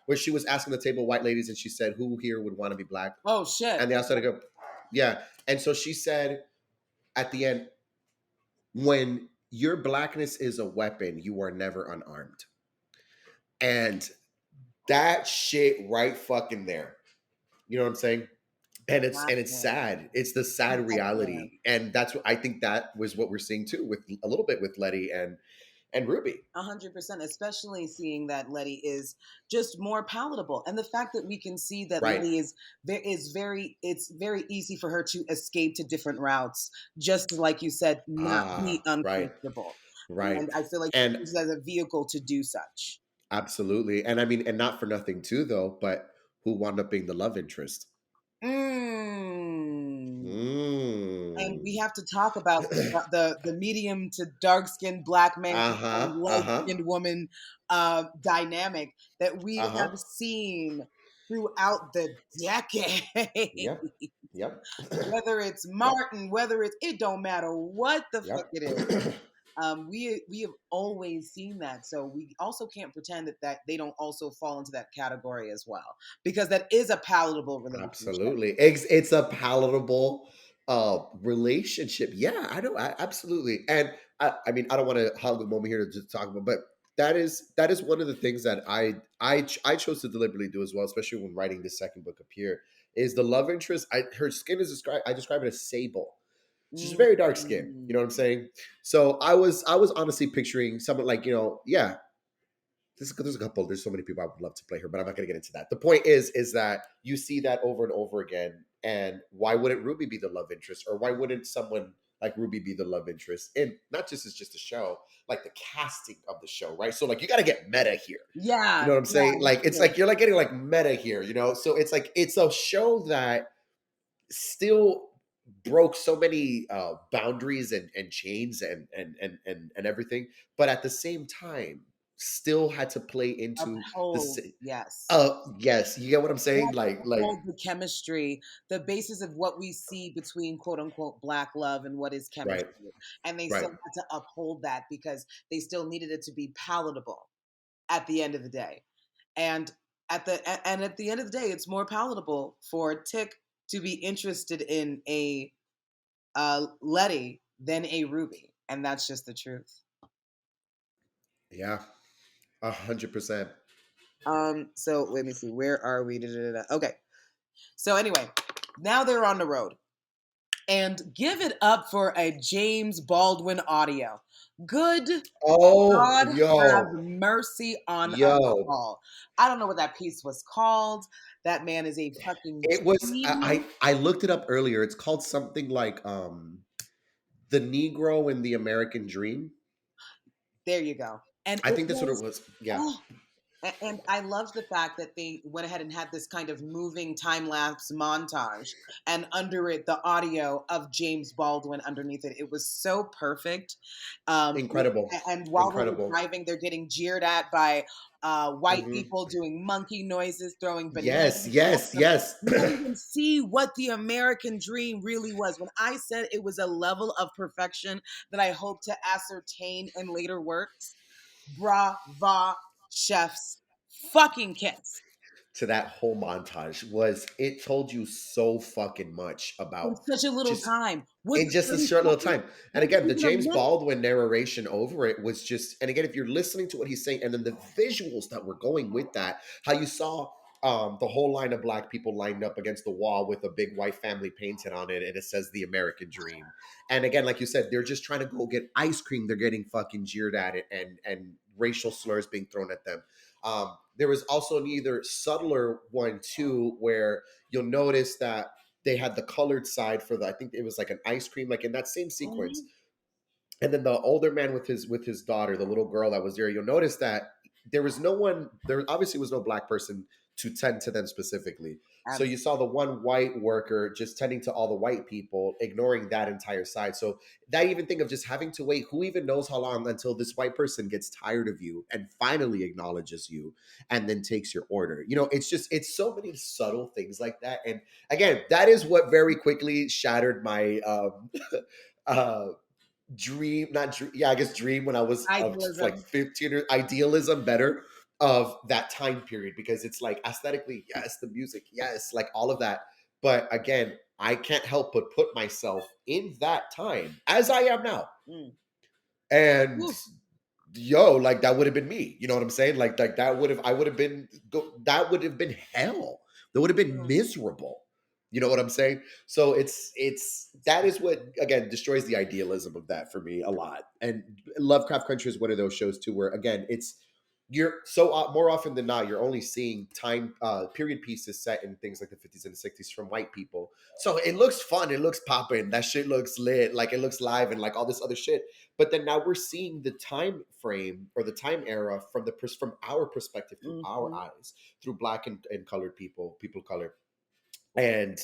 where she was asking the table of white ladies and she said, "Who here would want to be black?" Oh shit. And they all started to go, "Yeah." And so she said at the end, "When your blackness is a weapon, you are never unarmed." And that shit right fucking there. You know what I'm saying? And it's Blackness. sad. It's the sad Blackness. reality, and that's what I think that was what we're seeing too with a little bit with Letty and Ruby. 100%, especially seeing that Letty is just more palatable, and the fact that we can see that Right. Letty is there is very it's very easy for her to escape to different routes, just like you said, not be Right, uncomfortable. right, And I feel like she and uses it as a vehicle to do such. absolutely, and I mean, and not for nothing too, though. But who wound up being the love interest? Mm. And we Mm. have to talk about the medium to dark skinned black man Uh huh. and Uh light huh. skinned woman dynamic that we Uh have huh. seen throughout the decade. Yep. Yep. Whether it's Yep. Martin, whether it don't matter what the fuck it is. Yep. We have always seen that, so we also can't pretend that they don't also fall into that category as well, because that is a palatable relationship. Absolutely. It's a palatable relationship. Yeah, I know. Absolutely. And I mean, I don't want to hog the moment here to just talk about, but that is one of the things that I chose to deliberately do as well, especially when writing the second book of Here, is the love interest. Her skin is described. I describe it as sable. She's very dark skin. You know what I'm Mm. saying? So I was honestly picturing someone like, yeah, there's a couple. There's so many people I would love to play her, but I'm not going to get into that. The point is that you see that over and over again. And why wouldn't Ruby be the love interest, or why wouldn't someone like Ruby be the love interest? And not just as just a show, like the casting of the show, right? So like you got to get meta here. You Yeah, know what I'm yeah, saying? Like it's yeah. like you're like getting like meta here, you know? So it's like it's a show that still broke so many boundaries and chains and everything, but at the same time still had to play into the Uphold, yes. yes, you get what I'm They saying, have to like uphold the chemistry, the basis of what we see between quote unquote black love and what is right, chemistry. And they right, still had to uphold that because they still needed it to be palatable at the end of the day. And at the end of the day, it's more palatable for Tick to be interested in a Letty than a Ruby. And that's just the truth. yeah, 100%. So let me see, where are we? Okay. So anyway, now they're on the road. And give it up for a James Baldwin audio. Good Oh, God have yo, mercy on us yo, all. I don't know what that piece was called. That man is a fucking it was genius. I looked it up earlier. It's called something like the Negro in the American Dream. There you go. And I it think that's what it was, was. Yeah. oh, and I love the fact that they went ahead and had this kind of moving time lapse montage, and under it, the audio of James Baldwin underneath it. It was so perfect. Incredible. And while they're Incredible. driving, they're getting jeered at by white Hmm. people doing monkey noises, throwing Yes, bananas at yes, them. yes. You don't even see what the American dream really was. When I said it was a level of perfection that I hope to ascertain in later works, brava, chef's fucking kiss. To that whole montage was, it told you so fucking much In about such a little just time. Was in it just a 30 short little seconds? time. And Was it again, the even a James minute? Baldwin narration over it was just, and again, if you're listening to what he's saying, and then the visuals that were going with that, how you saw the whole line of black people lined up against the wall with a big white family painted on it, and it says the American dream. And again, like you said, they're just trying to go get ice cream. They're getting fucking jeered at it, and racial slurs being thrown at them. There was also an either subtler one too, where you'll notice that they had the colored side for the, I think it was like an ice cream, like in that same sequence. Mhm. And then the older man with his daughter, the little girl that was there, you'll notice that there was no one, there obviously was no black person to tend to them specifically. So you saw the one white worker just tending to all the white people, ignoring that entire side. So that even thing of just having to wait, who even knows how long until this white person gets tired of you and finally acknowledges you and then takes your order. You know, it's just, it's so many subtle things like that. And again, that is what very quickly shattered my uh dream, not dream, yeah, I guess dream when I was of like Idealism. 15, or idealism better of that time period, because it's like aesthetically, yes, the music, yes, like all of that. But again, I can't help but put myself in that time as I am now. Mm. And Woo. yo, like that would have been me. You know what I'm saying? Like that would have, I would have been that would have been hell. That would have been Mm. miserable. You know what I'm saying? So it's that is what again destroys the idealism of that for me a lot. And Lovecraft Country is one of those shows too, where again it's, you're so more often than not, you're only seeing time period pieces set in things like the 50s and the 60s from white people. So it looks fun, it looks popping, that shit looks lit, like it looks live and like all this other shit. But then now we're seeing the time frame or the time era from the from our perspective, through our Mhm. eyes, through black and colored people of color. And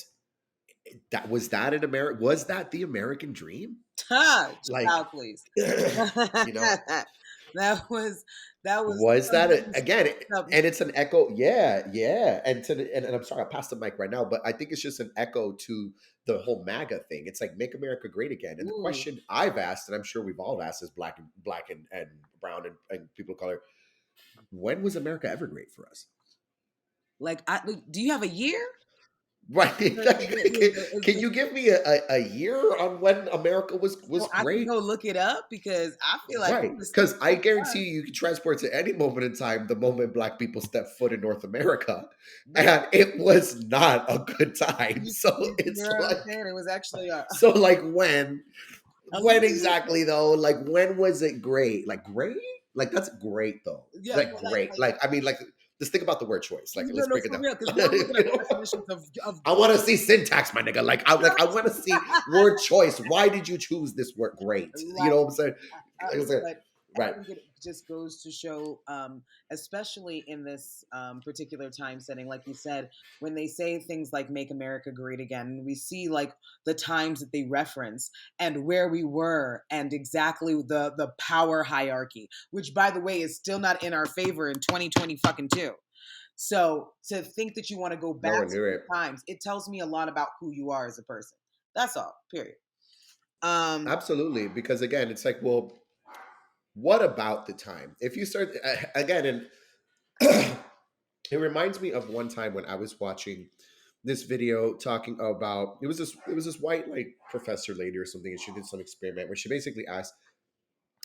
that was that in America, was that the American dream? Ha! Like Child, please. you know, that was that was was that something again something. and it's an echo, yeah, yeah. And to and I'm sorry I passed the mic right now, but I think it's just an echo to the whole MAGA thing. It's like make America great again. And the Ooh. question I've asked, and I'm sure we've all asked as black and brown and people of color, when was America ever great for us? Like, do you have a year? Right. Is Can you give me a year on when America was so I can great? go look it up because I feel like it Right. was Because still I so guarantee fun. you can transport to any moment in time the moment black people step foot in North America. Yeah, And it was not a good time. So you it's know what I'm like, saying? It was actually so like a when little, exactly though? Like when was it great? Like great? Like that's great though. yeah, Like but great. like Like I mean, like just think about the word choice. Like no, let's no, break it for down. real. Because now I'm looking You up know? definitions of I want to see syntax, my nigga. Like I want to see word choice. Why did you choose this word great? You like, know what I'm saying? Like I said, but I right. think it just goes to show, especially in this particular time setting, like you said, when they say things like "Make America Great Again," we see like the times that they reference and where we were, and exactly the power hierarchy, which, by the way, is still not in our favor in 2020 fucking two. So to think that you want to go back Nowhere to near those it. times, it tells me a lot about who you are as a person. That's all. Period. Um, Absolutely. Because again, it's like, well, what about the time? If you start again, and it reminds me of one time when I was watching this video talking about, it was this white like professor lady or something, and she did some experiment where she basically asked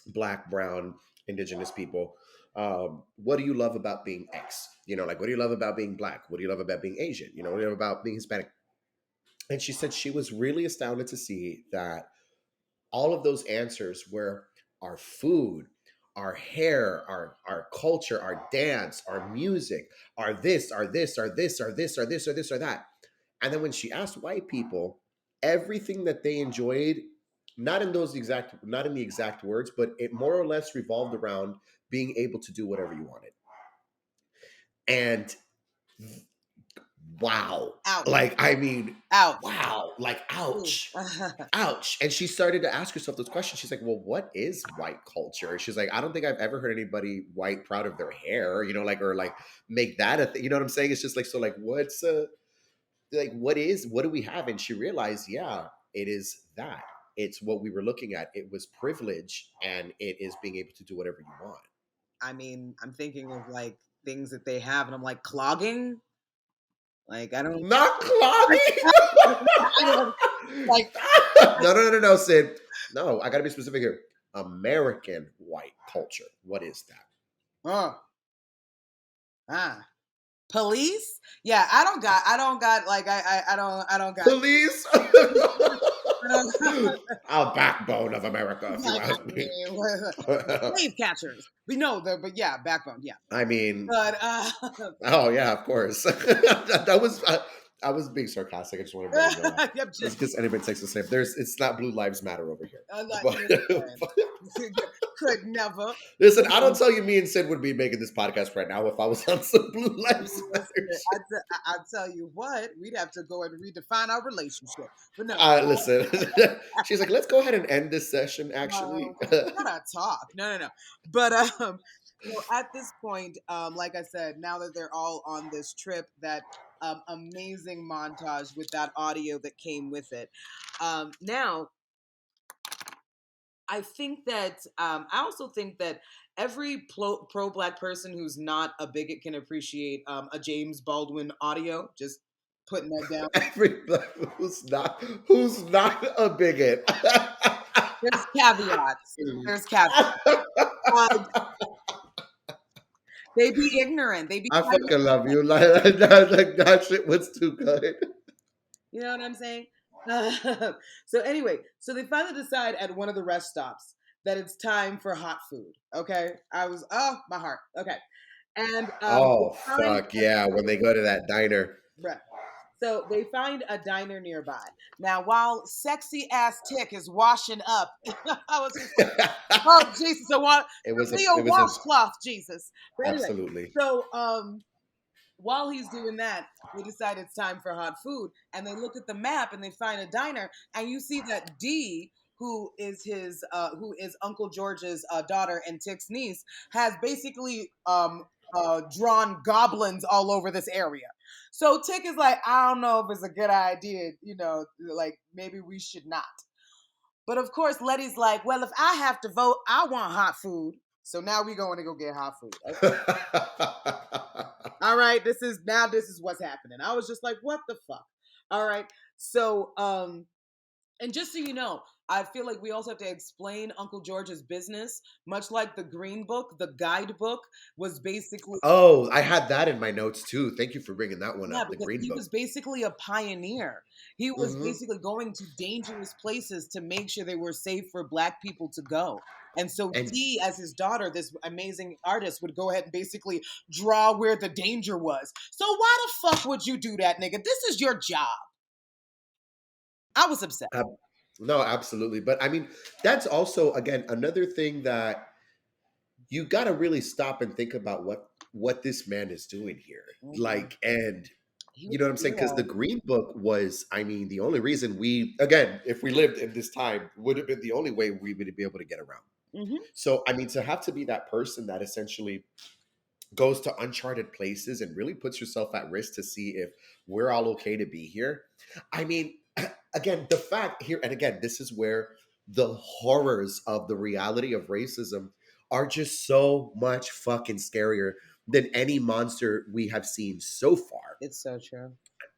black, brown, indigenous people, what do you love about being X? You know, like what do you love about being black? What do you love about being Asian? You know, what do you love about being Hispanic? And she said she was really astounded to see that all of those answers were our food, our hair, our culture, our dance, our music, our this, our this, our this, our this, our this, or this, or that. And then when she asked white people, everything that they enjoyed not in the exact words, but it more or less revolved around being able to do whatever you wanted. And wow, Ouch. like, I mean, Ouch. wow, like, Ooh. ouch, ouch. And she started to ask herself this question. She's like, well, what is white culture? She's like, I don't think I've ever heard anybody white proud of their hair, like, or like make that a thing. You know what I'm saying? It's just like, so like, what do we have? And she realized, yeah, it is that. It's what we were looking at. It was privilege, and it is being able to do whatever you want. I mean, I'm thinking of like things that they have, and I'm like, clogging? Like, I don't Not clogging. like, No, Sid. No, I gotta be specific here. American white culture. What is that? Police? Yeah, I don't got like I don't got Police. I don't Our backbone of America, if you like, ask me. slave catchers. But yeah, backbone, yeah. I mean, But oh yeah, of course. that was I was being sarcastic. I just want to bring it up. yep, Just because anybody takes the same. It's not Blue Lives Matter over here. Could never. Listen, I don't tell you me and Sid would be making this podcast right now if I was on some Blue Lives Matter. I tell you what, we'd have to go and redefine our relationship. But no, listen. She's like, let's go ahead and end this session. Actually, we gotta talk. No. But at this point, like I said, now that they're all on this trip, that amazing montage with that audio that came with it. Now, I think that I also think that every pro-black person who's not a bigot can appreciate a James Baldwin audio. Just putting that down. Every who's not a bigot. There's caveats. There's caveats. They be ignorant. They be. I fucking love you. Like that shit was too good. You know what I'm saying? So anyway, so they finally decide at one of the rest stops that it's time for hot food. Okay, my heart. Okay, and fuck yeah, when they go to that diner. Right. So they find a diner nearby. Now, while sexy ass Tick is washing up, I was just like, oh Jesus, it was a washcloth, Jesus. But anyway, absolutely. So while he's doing that, they decide it's time for hot food, and they look at the map and they find a diner, and you see that Dee, who is Uncle George's daughter and Tick's niece, has basically drawn goblins all over this area. So Tick is like, I don't know if it's a good idea, like maybe we should not. But of course, Letty's like, well, if I have to vote, I want hot food. So now we're going to go get hot food. Okay? All right, this is what's happening. I was just like, what the fuck? All right. So, and just so you know, I feel like we also have to explain Uncle George's business, much like the Green Book. The guidebook was basically... Oh, I had that in my notes too. Thank you for bringing that one up. The Green Book. He was basically a pioneer. He was basically going to dangerous places to make sure they were safe for Black people to go. And so Dee, as his daughter, this amazing artist, would go ahead and basically draw where the danger was. So why the fuck would you do that, nigga? This is your job. I was upset. No, absolutely. But I mean, that's also, again, another thing that you got to really stop and think about what this man is doing here. Like, and you know what I'm saying? Because the Green Book was, I mean, the only reason if we lived in this time, would have been the only way we would be able to get around. So, I mean, to have to be that person that essentially goes to uncharted places and really puts yourself at risk to see if we're all okay to be here. I mean, again, the fact here, and again, this is where the horrors of the reality of racism are just so much fucking scarier than any monster we have seen so far. It's so true.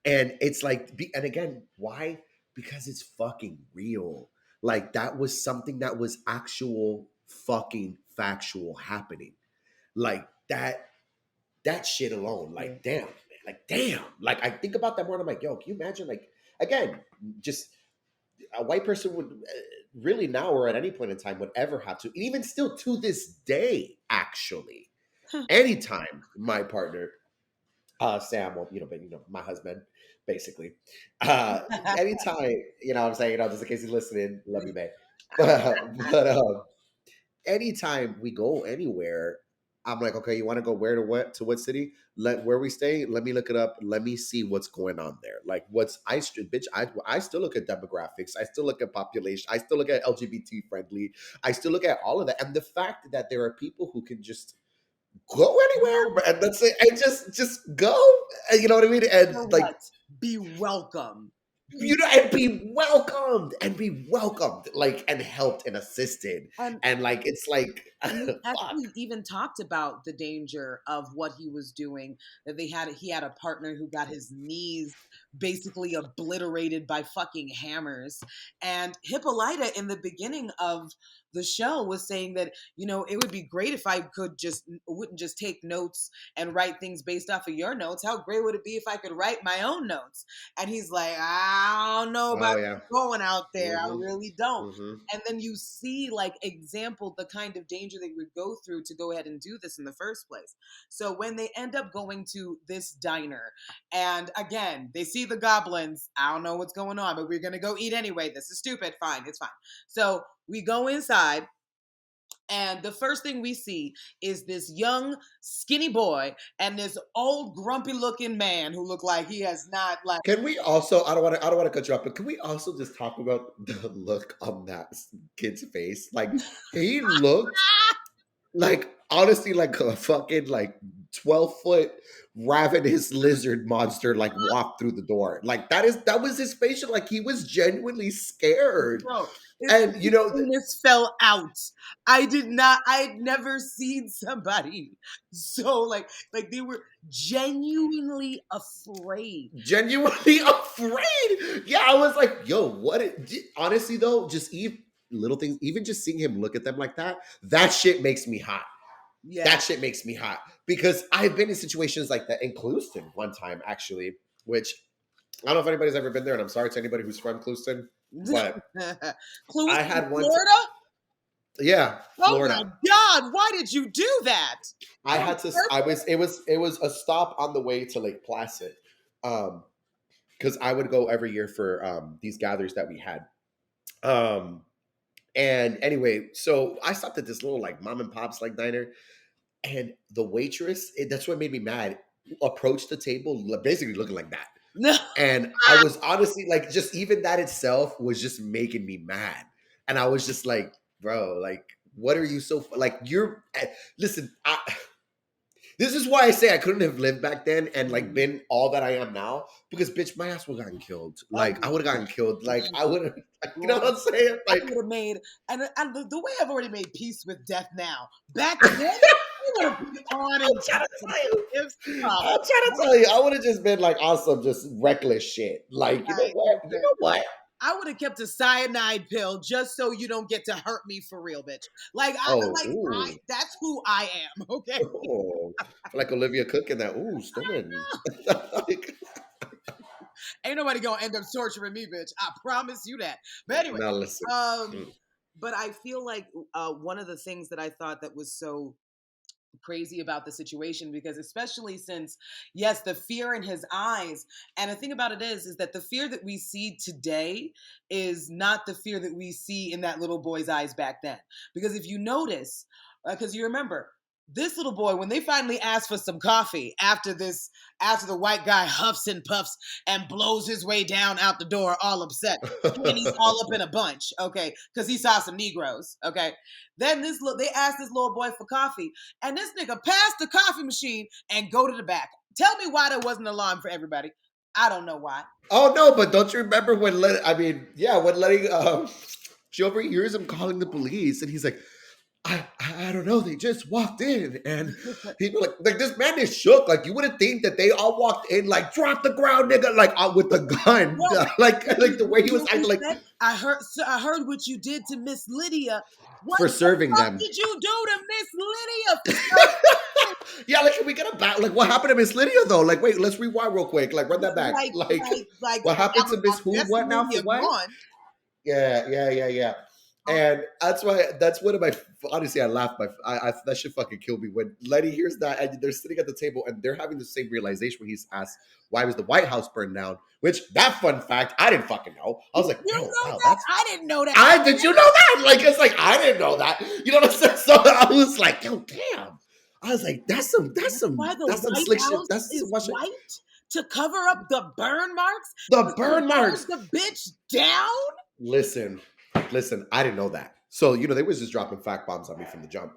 And it's like, and again, why? Because it's fucking real. Like, that was something that was actual fucking factual happening. Like, that shit alone, like, damn. Like, I think about that more and I'm like, yo, can you imagine, like, again, just a white person would really now or at any point in time would ever have to, and even still to this day, actually, anytime my partner, Sam, well, my husband, basically, anytime, what I'm saying, just in case he's listening, love you, man. but anytime we go anywhere, I'm like, okay, you want to go where to what city? Let where we stay. Let me look it up. Let me see what's going on there. Like, what's bitch? I still look at demographics. I still look at population. I still look at LGBT friendly. I still look at all of that, and the fact that there are people who can just go anywhere, and that's it, and just go. You know what I mean? And For like, what? Be welcome. and be welcomed, like, and helped and assisted, And and like it's like And they fuck. actually even talked about the danger of what he was doing. That he had a partner who got his knees basically obliterated by fucking hammers. And Hippolyta in the beginning of the show was saying that, it would be great if I wouldn't just take notes and write things based off of your notes. How great would it be if I could write my own notes? And he's like, I don't know Oh about yeah. going out there. I Hmm. really don't. Hmm. And then you see, like, the kind of danger they would go through to go ahead and do this in the first place. So when they end up going to this diner, and again, they see the goblins, I don't know what's going on, but we're going to go eat anyway. This is stupid. Fine, it's fine. So we go inside. And the first thing we see is this young, skinny boy and this old, grumpy-looking man who look like he has not, like, Can we also? I don't want to cut you off, but can we also just talk about the look on that kid's face? Like, he looked like, honestly, like a fucking like 12-foot ravenous lizard monster like walked through the door. Like, that was his facial. Like, he was genuinely scared. bro, it's And like his anus fell out. I had never seen somebody so, like they were genuinely afraid. genuinely afraid. Yeah, I was like, yo, what? Honestly, though, just even little things, even just seeing him look at them like that shit makes me hot. Yeah. That shit makes me hot because I've been in situations like that in Clewiston one time, actually, which I don't know if anybody's ever been there, and I'm sorry to anybody who's from Clewiston, but I Clewiston, had one. Florida? Yeah, Oh my Florida. God, why did you do that? I had to. I was. It was a stop on the way to Lake Placid, because I would go every year for these gatherings that we had. Um, and anyway, so I stopped at this little like mom and pop's like diner, and the waitress, that's what made me mad, approached the table basically looking like that. No. And I was honestly like, just even that itself was just making me mad. And I was just like, bro, like, what are you so like? Listen, this is why I say I couldn't have lived back then and like been all that I am now, because bitch, my ass would have gotten killed. Like, I would have gotten killed. Like, I would have, you know what I'm saying? I Like, would have made, and the way I've already made peace with death now. Back then, I would have been on and I'm trying to tell you, I would have just been like awesome, just reckless shit. Like, you know what? You know what? I would have kept a cyanide pill just so you don't get to hurt me for real, bitch. Like, that's who I am, okay? Oh, like Olivia Cook in that. Ooh, stunning. Like, ain't nobody gonna end up torturing me, bitch. I promise you that. But anyway, now listen. but I feel like one of the things that I thought that was so crazy about the situation, because especially since, yes, the fear in his eyes, and the thing about it is that the fear that we see today is not the fear that we see in that little boy's eyes back then. Because if you notice, because you remember, this little boy, when they finally asked for some coffee after the white guy huffs and puffs and blows his way down out the door all upset, and he's all up in a bunch, okay, because he saw some Negroes, okay. Then they asked this little boy for coffee, and this nigga passed the coffee machine and go to the back. Tell me why there wasn't an alarm for everybody. I don't know why. Oh no, but don't you remember when she overhears him calling the police, and he's like, I don't know. They just walked in, and people like this man is shook. Like, you wouldn't think that they all walked in like, drop the ground, nigga, like out with the gun, Well, like the way he was acting. Like, I heard what you did to Miss Lydia. What for serving the fuck them. did you do to Miss Lydia? Yeah, like, can we get a back? Like, what happened to Miss Lydia though? Like, wait, let's rewind real quick. Like, run that back. Like what happened to Miss who? What now? For what? Yeah. And that's one of my, honestly, I laughed. That shit fucking killed me when Letty hears that, and they're sitting at the table and they're having the same realization when he's asked why was the White House burned down. Which, that fun fact, I didn't fucking know. I was like, You yo, know wow, that? I didn't know that. did you know that? Like, it's like, I didn't know that. You know what I'm saying? So I was like, yo, damn. I was like, that's some Why the slick White shit. House That's some is Russian. white to cover up the burn marks? The To burn marks. the bitch down? Listen, I didn't know that. So, they was just dropping fact bombs on me from the jump.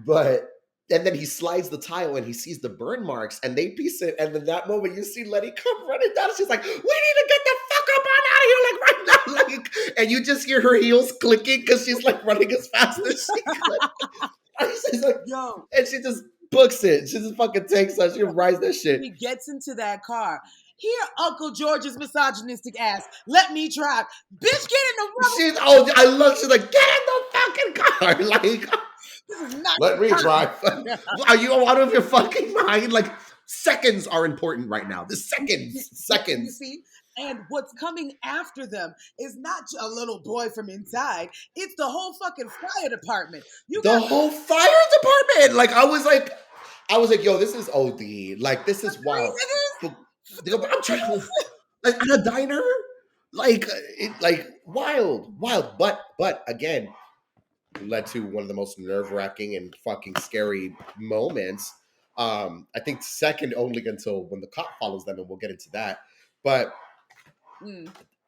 But, and then he slides the tile and he sees the burn marks and they piece it. And then that moment you see Letty come running down. She's like, we need to get the fuck up on out of here, like right now. Like, and you just hear her heels clicking because she's like running as fast as she could. She's like, Yo. And she just books it. She just fucking takes her. She rides that shit. He gets into that car. Here, Uncle George's misogynistic ass. Let me drive. Bitch, get in the rubber. She's like, get in the fucking car. Like, this is not let me drive. Are you out of your fucking mind? Like, seconds are important right now. The seconds. You see? And what's coming after them is not a little boy from inside. It's the whole fucking fire department. Whole fire department. Like, I was like, yo, this is OD. Like, this is wild. I'm trying to, like, at a diner, like, wild. But again, led to one of the most nerve-wracking and fucking scary moments. I think second only until when the cop follows them, and we'll get into that. But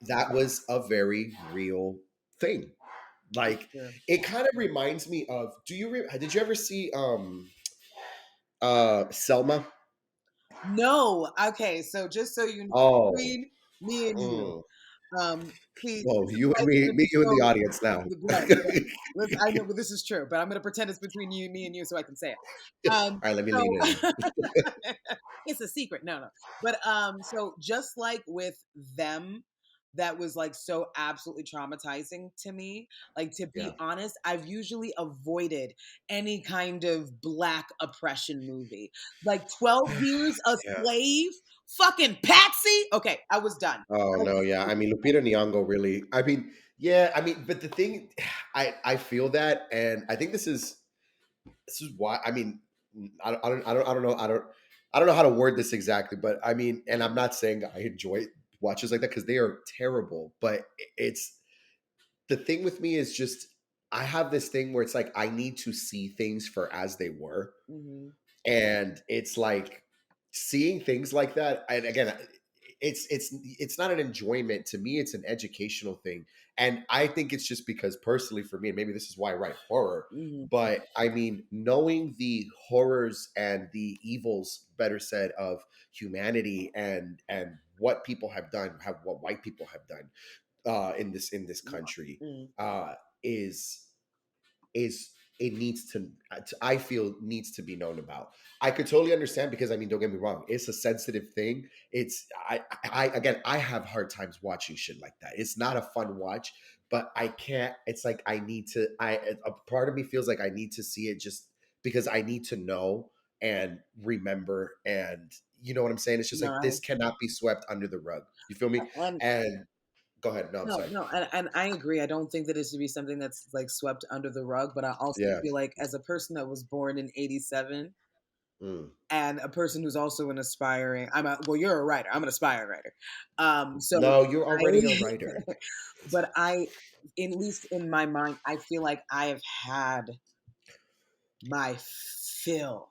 that was a very real thing. Like, it kind of reminds me of. Did you ever see Selma? No. Okay, so just so you know, between me and you, please. Well, you and me, you in the audience now. Right. I know, but this is true. But I'm going to pretend it's between me and you, so I can say it. All right, let me lean in. It's a secret. No. But so just like with them, that was like so absolutely traumatizing to me. Like, to be honest, I've usually avoided any kind of Black oppression movie. Like 12 Years a Slave, fucking Patsy. Okay, I was done. Oh no, yeah. I mean, Lupita Nyong'o really. But the thing, I feel that, and I think this is why. I mean, I don't know. I don't know how to word this exactly, but I mean, and I'm not saying I enjoy watches like that because they are terrible. But it's the thing with me is just I have this thing where it's like I need to see things for as they were, and it's like seeing things like that. And again, it's not an enjoyment to me. It's an educational thing, and I think it's just because personally for me, and maybe this is why I write horror. But I mean, knowing the horrors and the evils, better said, of humanity and what people have done, what white people have done in this country is it needs to, I feel, needs to be known about. I could totally understand because I mean, don't get me wrong, it's a sensitive thing. It's I have hard times watching shit like that. It's not a fun watch, but I can't. It's like I need to. A part of me feels like I need to see it just because I need to know and remember, and you know what I'm saying. It's just like this cannot be swept under the rug. You feel me? And go ahead. No, I'm sorry. No, and I agree. I don't think that it should be something that's like swept under the rug, but I also feel like as a person that was born in '87 and a person who's also an aspiring, you're a writer. I'm an aspiring writer. So no, you're already a writer. But at least in my mind, I feel like I have had my fill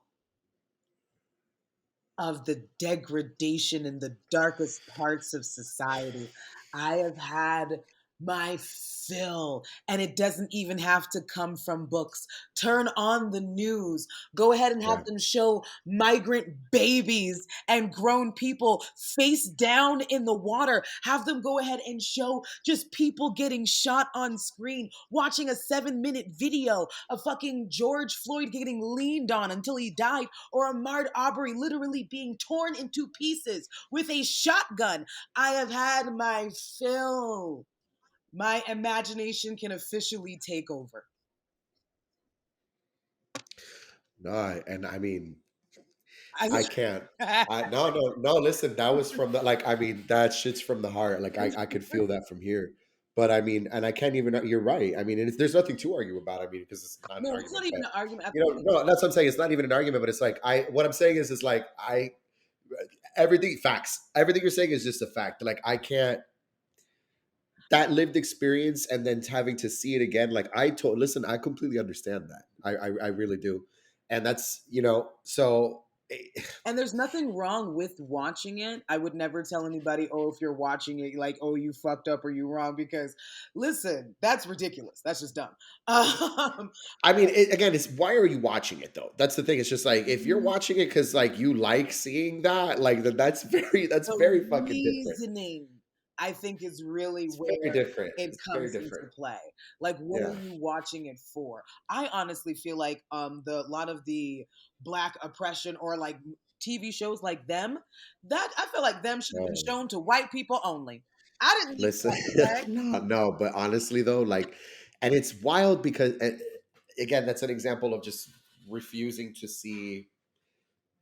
of the degradation in the darkest parts of society. I have had my fill, and it doesn't even have to come from books. Turn on the news. Go ahead and have them show migrant babies and grown people face down in the water. Have them go ahead and show just people getting shot on screen, watching a 7-minute video of fucking George Floyd getting leaned on until he died, or Ahmaud Arbery literally being torn into pieces with a shotgun. I have had my fill. My imagination can officially take over. No, and I mean, I can't. No. Listen, that was from the, like, I mean, that shit's from the heart. Like, I could feel that from here. But I mean, and I can't even. You're right. I mean, there's nothing to argue about. I mean, because it's not an No, it's not argument. even But an argument. I you feel know, like no, that's what I'm saying. It's not even an argument. But it's like What I'm saying is like everything facts. Everything you're saying is just a fact. Like I can't that lived experience and then having to see it again. Like listen, I completely understand that. I really do, and that's so. and there's nothing wrong with watching it. I would never tell anybody, oh, if you're watching it, like, oh, you fucked up or you wrong, because listen, that's ridiculous. That's just dumb. I mean, again, it's why are you watching it though? That's the thing. It's just like if you're watching it because like you like seeing that, like that's the very fucking different. reasoning, I think, is really It's where very different. it It's very comes into different. play. Like, what Yeah. are you watching it for? I honestly feel like the lot of the black oppression or like TV shows like them, that I feel like them should have been No. shown to white people only. I didn't need Listen, that flag. no, but honestly though, like, and it's wild because again, that's an example of just refusing to see,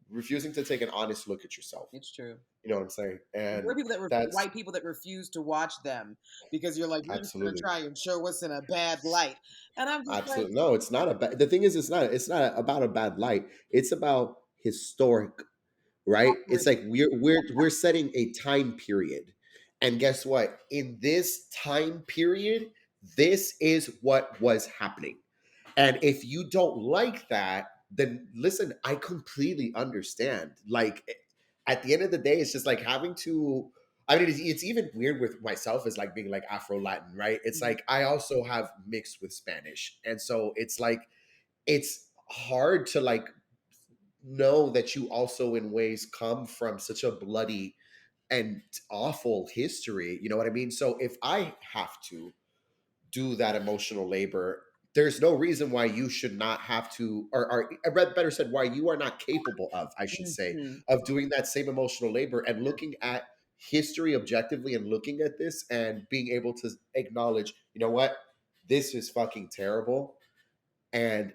refusing to take an honest look at yourself. It's true. You know what I'm saying? There And are people that that's white people that refuse to watch them because you're like, you're just gonna absolutely, try and show us in a bad light, and I'm just like, absolutely no. It's not a bad. The thing is, it's not about a bad light. It's about historic, right? It's like we're setting a time period, and guess what? In this time period, this is what was happening. And if you don't like that, then listen, I completely understand. Like at the end of the day, it's just like having to. I mean, it's even weird with myself as like being like Afro Latin, right? It's like I also have mixed with Spanish, and so it's like it's hard to like know that you also in ways come from such a bloody and awful history. You know what I mean? So if I have to do that emotional labor, there's no reason why you should not have to, or better said, why you are not capable of, I should say, mhm. of doing that same emotional labor and looking at history objectively and looking at this and being able to acknowledge, you know what, this is fucking terrible. And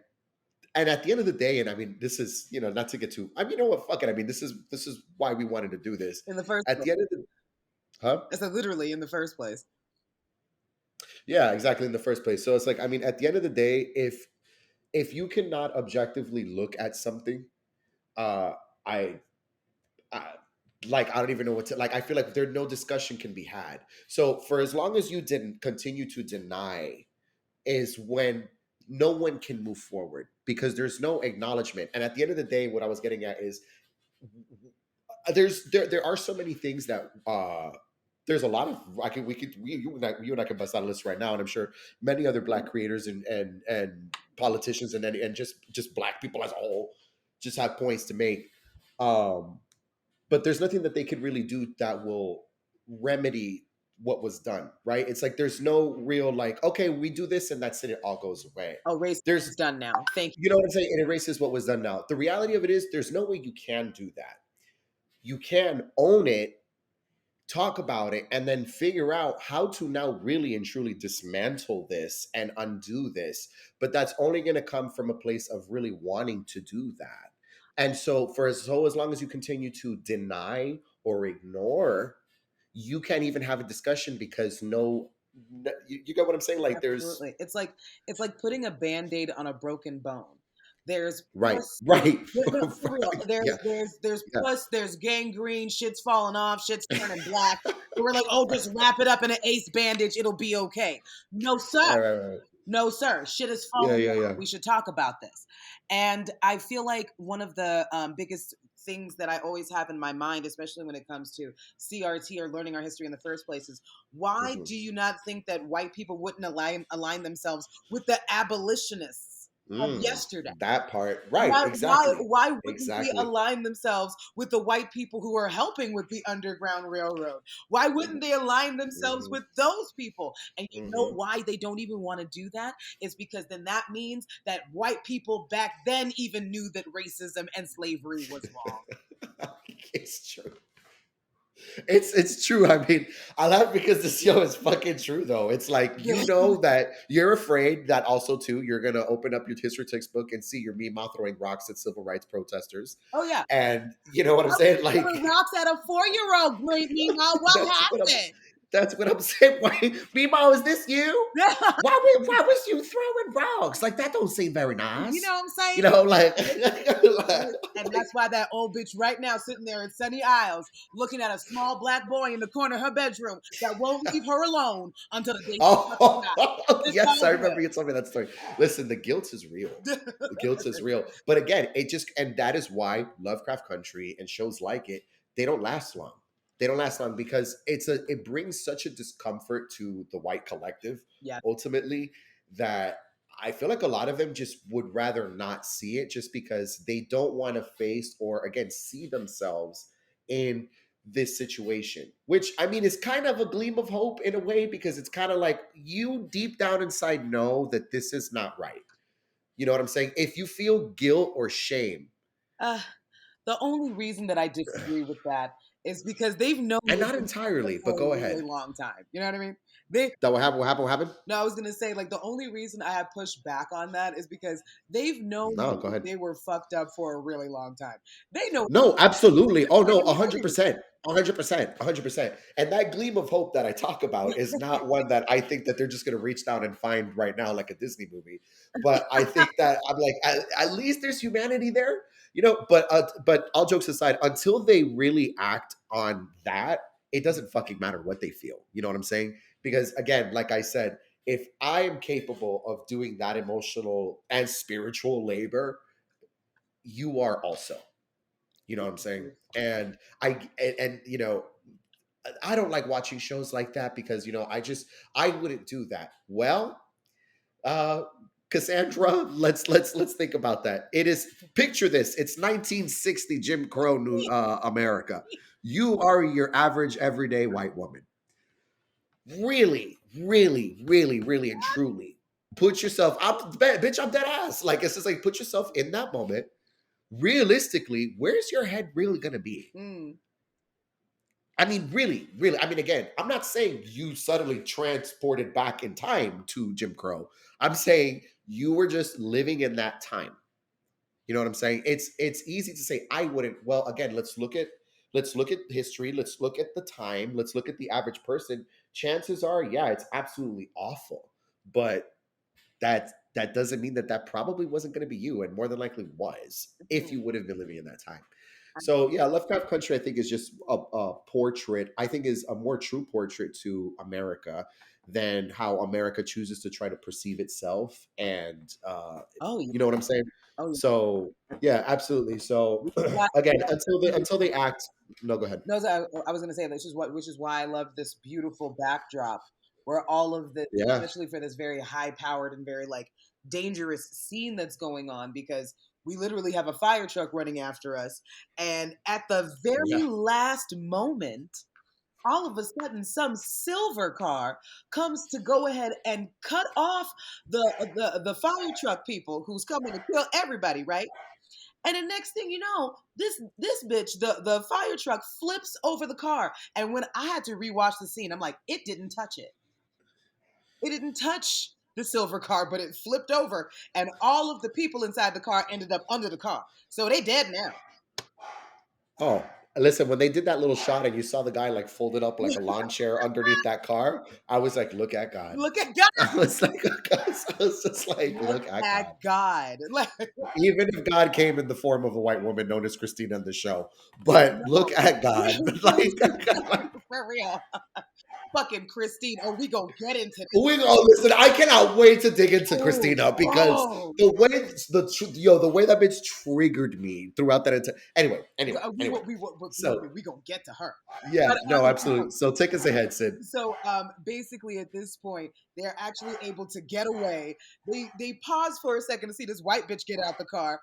at the end of the day, and I mean, this is, not to get too, I mean, you know what, fuck it. I mean, this is why we wanted to do this. In the first At place. the end of the, huh? I said literally in the first place. Yeah, exactly. In the first place. So it's like, I mean, at the end of the day, if you cannot objectively look at something, uh, I, I like I don't even know what to like. I feel like there no discussion can be had. So for as long as you didn't continue to deny, is when no one can move forward because there's no acknowledgement. And at the end of the day, what I was getting at is there are so many things that there's a lot of you and I can bust out a list right now, and I'm sure many other black creators and politicians and just black people as a whole just have points to make. But there's nothing that they could really do that will remedy what was done, right? It's like there's no real like, okay, we do this and that's it, it all goes away. Oh, race is There's done now. Thank you. you know what I'm saying? It erases what was done now. The reality of it is there's no way you can do that. You can own it, talk about it, and then figure out how to now really and truly dismantle this and undo this. But that's only going to come from a place of really wanting to do that. And so, as long as you continue to deny or ignore, you can't even have a discussion because you get what I'm saying? Like, there's Absolutely. It's like putting a band-aid on a broken bone. There's right, pus. right, No, for real. right, yeah, There's yeah, pus. There's gangrene. Shit's falling off. Shit's turning black. So we're like, oh, just wrap it up in an ace bandage. It'll be okay. No, sir. right, right, right. No, sir. Shit is Yeah, falling yeah, off. yeah. We should talk about this. And I feel like one of the biggest things that I always have in my mind, especially when it comes to CRT or learning our history in the first place, is why Mhm. do you not think that white people wouldn't align themselves with the abolitionists of yesterday? That part, right? Exactly, Why wouldn't they exactly. align themselves with the white people who are helping with the Underground Railroad? Why wouldn't they align themselves Hmm. with those people? And you know Hmm. why they don't even want to do that? It's because then that means that white people back then even knew that racism and slavery was wrong. It's true. It's true. I mean, I laugh because this show is fucking true though. It's like that you're afraid that also too you're gonna open up your history textbook and see your Mima throwing rocks at civil rights protesters. Oh yeah. And you know what I'm saying? Like Throwing rocks at a 4-year-old, Great Mima. What that's what I'm happened? That's what I'm saying. Why, Meemaw, is this you? Why was you throwing rocks? Like that don't seem very You nice. know what I'm saying? You know, like, And that's why that old bitch right now sitting there in Sunny Isles looking at a small black boy in the corner of her bedroom that won't leave her alone until the day she fucking dies. oh, It's yes, all I remember you told me that story. Listen, the guilt is real. good. The guilt is real. But again, and that is why Lovecraft Country and shows like it, they don't last long. They don't last long because it brings such a discomfort to the white collective Yeah. ultimately that I feel like a lot of them just would rather not see it just because they don't want to face or again see themselves in this situation, which I mean is kind of a gleam of hope in a way because it's kind of like you deep down inside know that this is not right. You know what I'm saying? If you feel guilt or shame, Uh, the only reason that I disagree with that is because they've known and this not is coming entirely, for but go a really ahead. long time. You know what I mean? They That what happened? What happened? What happened? No, I was gonna say like the only reason I have pushed back on that is because they've known No, that go ahead. they were fucked up for a really long time. They know No, absolutely. Oh no, fucking hilarious. 100%. 100%. 100%. And that gleam of hope that I talk about is not one that I think that they're just going to reach down and find right now like a Disney movie. But I think that I'm like at least there's humanity there, you know, but all jokes aside, until they really act on that, it doesn't fucking matter what they feel. You know what I'm saying? Because again, like I said, if I am capable of doing that emotional and spiritual labor, you are also. You know what I'm saying? And you know, I don't like watching shows like that because you know, I wouldn't do that. Well, uh Cassandra, let's think about that. It is picture this. It's 1960 Jim Crow New America. You are your average everyday white woman. Really, really, really, really and truly put yourself bitch, I'm dead ass. Like it's just like put yourself in that moment. Realistically, where's your head really gonna be? Mm. I mean, really, really. I mean, again, I'm not saying you suddenly transported back in time to Jim Crow. I'm saying you were just living in that time. You know what I'm saying? It's easy to say I wouldn't. Well, again, let's look at history. Let's look at the time. Let's look at the average person. Chances are, yeah, it's absolutely awful. But that doesn't mean that probably wasn't going to be you, and more than likely was if you would have been living in that time. So yeah, Lovecraft Country I think is just a portrait. I think is a more true portrait to America than how America chooses to try to perceive itself. And Oh yeah. you know what I'm saying? Oh yeah. So yeah, absolutely. So Which is why again, until they act. No, go ahead. no, so I was gonna say which is why I love this beautiful backdrop where all of this, Yeah, especially for this very high powered and very like dangerous scene that's going on, because we literally have a fire truck running after us, and at the yeah. very last moment, all of a sudden some silver car comes to go ahead and cut off the fire truck people who's coming to kill everybody, right? And the next thing you know, this bitch, the fire truck flips over the car. And when I had to rewatch the scene, I'm like, it didn't touch it. It didn't touch the silver car, but it flipped over, and all of the people inside the car ended up under the car. So they dead now. Oh, listen, when they did that little shot and you saw the guy like folded up like a lawn chair underneath that car, I was like, look at God. Look at God. I was like, I was just like, Look look at at God. God. Like, Even if God came in the form of a white woman known as Christina in the show, but look at God. Like, for real. Fucking Christine. Oh, we gonna get into this. listen, I cannot wait to dig into Oh, Christina because oh. the way that bitch triggered me throughout that entire. Anyway. So We gonna get to her. yeah, But, no, absolutely. So take us ahead, Sid. so basically at this point they're actually able to get away. They pause for a second to see this white bitch get out the car.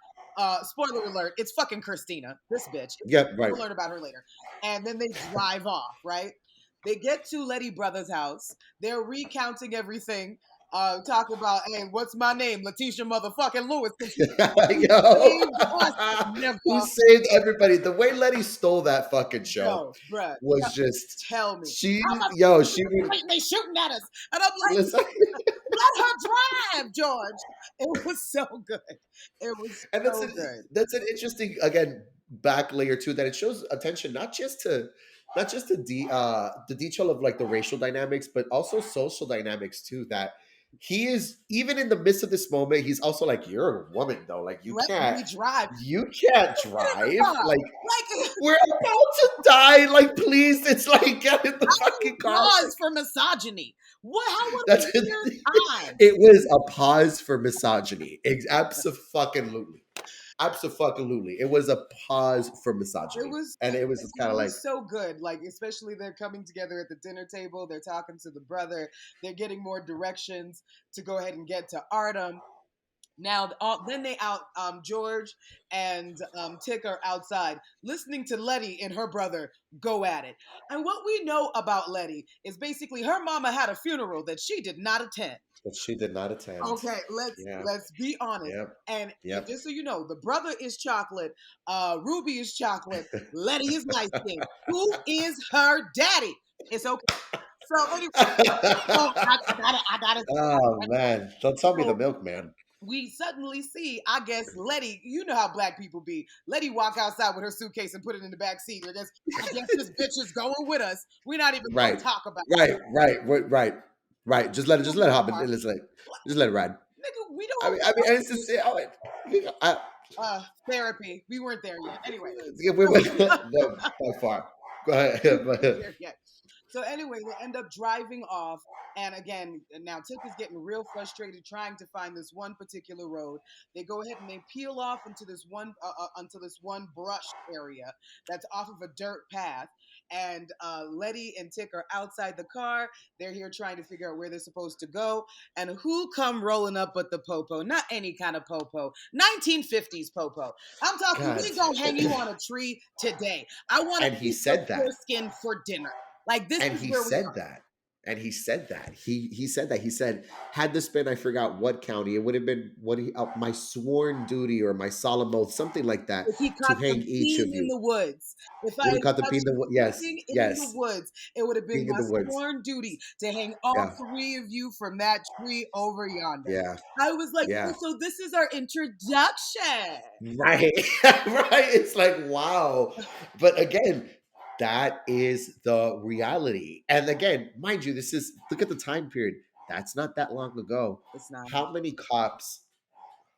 Spoiler alert, it's fucking Christina, this bitch. Yeah, right. We'll learn about her later. And then they drive off, right? They get to Letty Brothers' house. They're recounting everything. Talking about, hey, what's my name? Letitia motherfucking Lewis. Yo, Saved us, who nigga. saved everybody? The way Letty stole that fucking show Yo, bruh, was just tell me. she. I'm like, Yo, she wait, they shooting at us. And I'm like, listen. let her drive, George. It was so good. It was And so good. that's an interesting again back layer too that it shows attention not just to not just the detail of like the racial dynamics, but also social dynamics too. That he is, even in the midst of this moment, he's also like, "You're a woman, though. Like Let me drive. you can't Get in the drive. car. Like Like, we're about to die. Like please, it's like get in the how do you fucking car." pause for misogyny? What That's a weird time. it was a pause for misogyny. Absolutely. Absolutely. It was a pause for misogyny. And it was just kind It of like, was so good. Like, especially they're coming together at the dinner table, they're talking to the brother, they're getting more directions to go ahead and get to Artem. Now, then they out, George and Tick are outside listening to Letty and her brother go at it. And what we know about Letty is basically her mama had a funeral that she did not attend. but she did not attend. Okay, Yeah. let's be honest. Yep. And Yep. just so you know, the brother is chocolate, Ruby is chocolate, Letty is light skin. Who is her daddy? It's okay. So anyway, I gotta. Oh man. Don't tell me the So milkman. we suddenly see, I guess, Letty, you know how black people be. Letty walk outside with her suitcase and put it in the back seat. I guess this bitch is going with us. We're not even going Right. to talk about it. Right. Just let it happen. Just let it ride. Nigga, we I don't mean, it's just therapy. We weren't there yet. Anyway. we went no, by far. Go ahead. Yeah. So anyway, they end up driving off, and again, now Tick is getting real frustrated trying to find this one particular road. They go ahead and they peel off into this one brushed area that's off of a dirt path. And Letty and Tick are outside the car. They're here trying to figure out where they're supposed to go. And who come rolling up but the popo? Not any kind of popo. 1950s popo. I'm talking. God. We gonna hang you on a tree today. I want And to he eat said your that. skin for dinner. Like this And is he where we said are. that. And he said that. He said that. He said, had this been, I forgot what county, it would have been my sworn duty or my solemn oath, something like that, If he to caught hang them each of peeing in you. the woods, if I Would have had caught the caught being the you yes, peeing in the yes, woods, it would have been being in my the woods. sworn duty to hang all Yeah, three of you from that tree over yonder. yeah, I was like, yeah. oh, so this is our introduction. Right. Right. It's like, wow. But again, that is the reality. And again, mind you, look at the time period. That's not that long ago. It's not. How many cops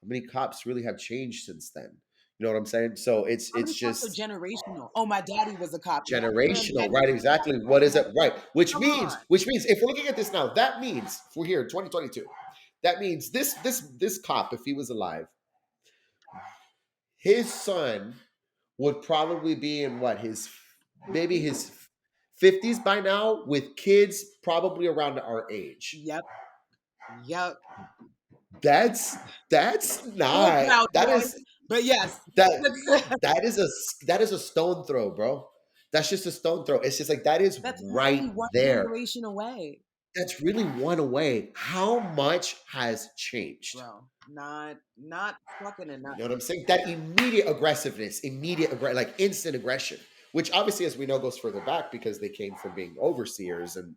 really have changed since then? You know what I'm saying? So it's How many cops are just generational? Oh, my daddy was a cop. My generational, granddaddy right? was a cop. Exactly. What is it? Right. Which Come means, on. if we're looking at this now, that means if we're here in 2022, that means this cop, if he was alive, his son would probably be in maybe his 50s by now, with kids probably around our age. Yep. That's So not proud, that boy. is But yes. that is a stone throw, bro. That's just a stone throw. It's just like that is That's right only one there. generation away. That's really one away. How much has changed? Bro, not fucking enough. You know what I'm saying? That immediate aggressiveness, like instant aggression, which obviously, as we know, goes further back because they came from being overseers and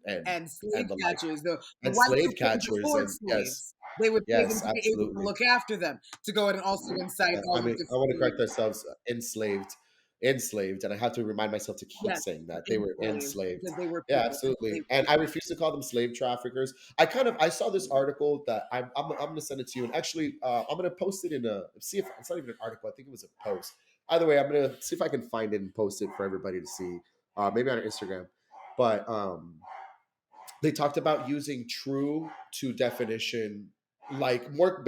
slave the catchers, the and whites slave who came catchers, before and slaves. They would pay them yes, to be able to absolutely. look after them, to go ahead and also incite all I mean, of the I want to correct ourselves. Enslaved, and I have to remind myself to keep saying that they were enslaved. because they were Yeah, people. absolutely. And I refuse to call them slave traffickers. I saw this article that I'm going to send it to you, and actually I'm going to post it see if it's not even an article. I think it was a post. Either way, I'm going to see if I can find it and post it for everybody to see, maybe on Instagram. But they talked about using true to definition, like more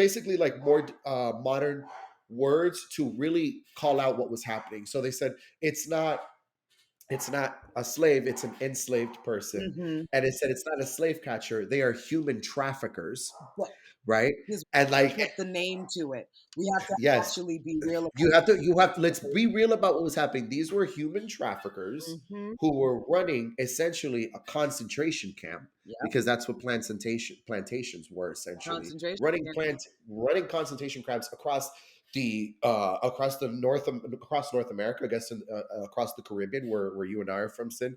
modern words to really call out what was happening. So they said it's not a slave, it's an enslaved person. Mm-hmm. And it said it's not a slave catcher, they are human traffickers. But right? And like put the name to it. We have to yes, actually be real about you have to let's be real about what was happening. These were human traffickers who were running essentially a concentration camp, because that's what plantations were essentially. Running concentration camps across North America, I guess, across the Caribbean, where you and I are from, Sin,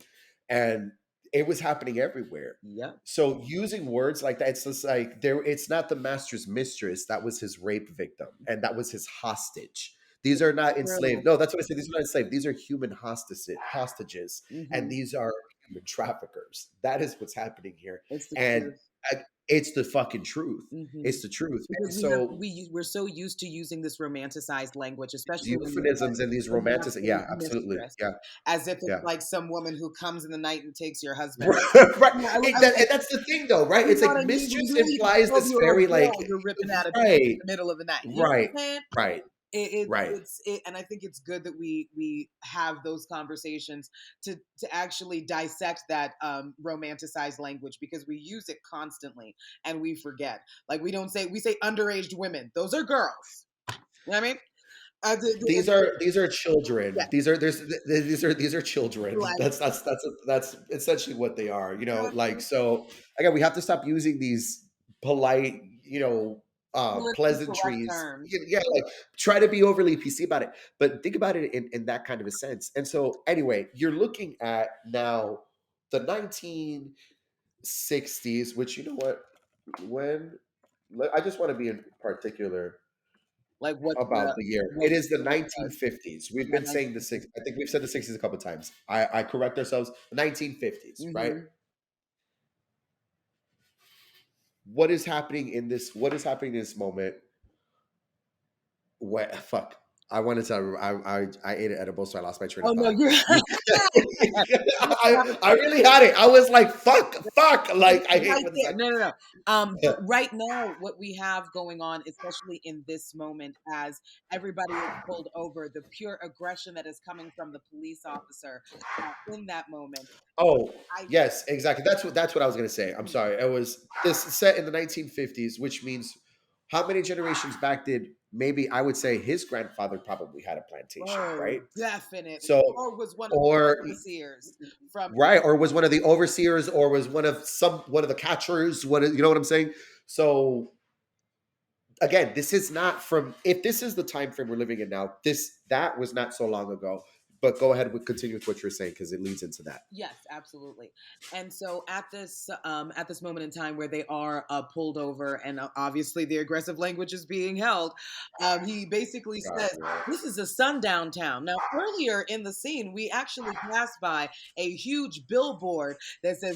and it was happening everywhere. Yeah. So using words like that, it's just like it's not the master's mistress. That was his rape victim, and that was his hostage. These are not True. enslaved. No, that's what I said. These are not enslaved. These are human hostages, and Hmm. these are human traffickers. That is what's happening here, It's the and truth. it's the fucking truth. Hmm. It's the truth. Because And so we're so used to using this romanticized language, these especially euphemisms and these when you're romantic, saying yeah, absolutely, mistress, yeah, as if it's yeah. like some woman who comes in the night and takes your husband. Right. Yeah, And that's the thing, though, right? you It's know like what I mean? When mistress you leave a implies this 12-year-old very girl, like, you're ripping out a baby in right, the middle of the night. You know right, what I'm saying? right, right. And I think it's good that we have those conversations to actually dissect that romanticized language, because we use it constantly and we forget. Like we say underage women; those are girls. You know what I mean? These are children. Yeah, These are children. like That's essentially what they are. Like, uh, so again, we have to stop using these polite, politically correct pleasantries. terms. Yeah, like try to be overly PC about it, but think about it in that kind of a sense. And so, anyway, you're looking at now the 1960s, which, you know what, when I just want to be in particular Like about the year. what It is the year was that? 1950s. We've Yeah, been saying the six. I think we've said the 60s a couple of times. I correct ourselves. The 1950s, right? Mm-hmm. What is happening in this? What is happening in this moment? What fuck? I wanted to. I ate an edible, so I lost my train Oh of no, thought. you're You, I really had it. I was like, fuck. Like I hate right when this. there. No, no, no. But right now, what we have going on, especially in this moment, as everybody is pulled over, the pure aggression that is coming from the police officer in that moment. Oh, I yes, exactly. That's what I was gonna say. I'm sorry. It was this set in the 1950s, which means how many generations back did maybe I would say his grandfather probably had a plantation, oh, right? definitely, So, or was one of or the overseers from. right, or was one of the overseers, or was one of the catchers. You know what I'm saying? So again, this is not from if this is the time frame we're living in now. That was not so long ago. But go ahead and continue with what you're saying because it leads into that. Yes, absolutely. And so at this moment in time where they are pulled over, and obviously the aggressive language is being held, he basically God, says, yeah. "This is a sundown town." Now, earlier in the scene, we actually passed by a huge billboard that says,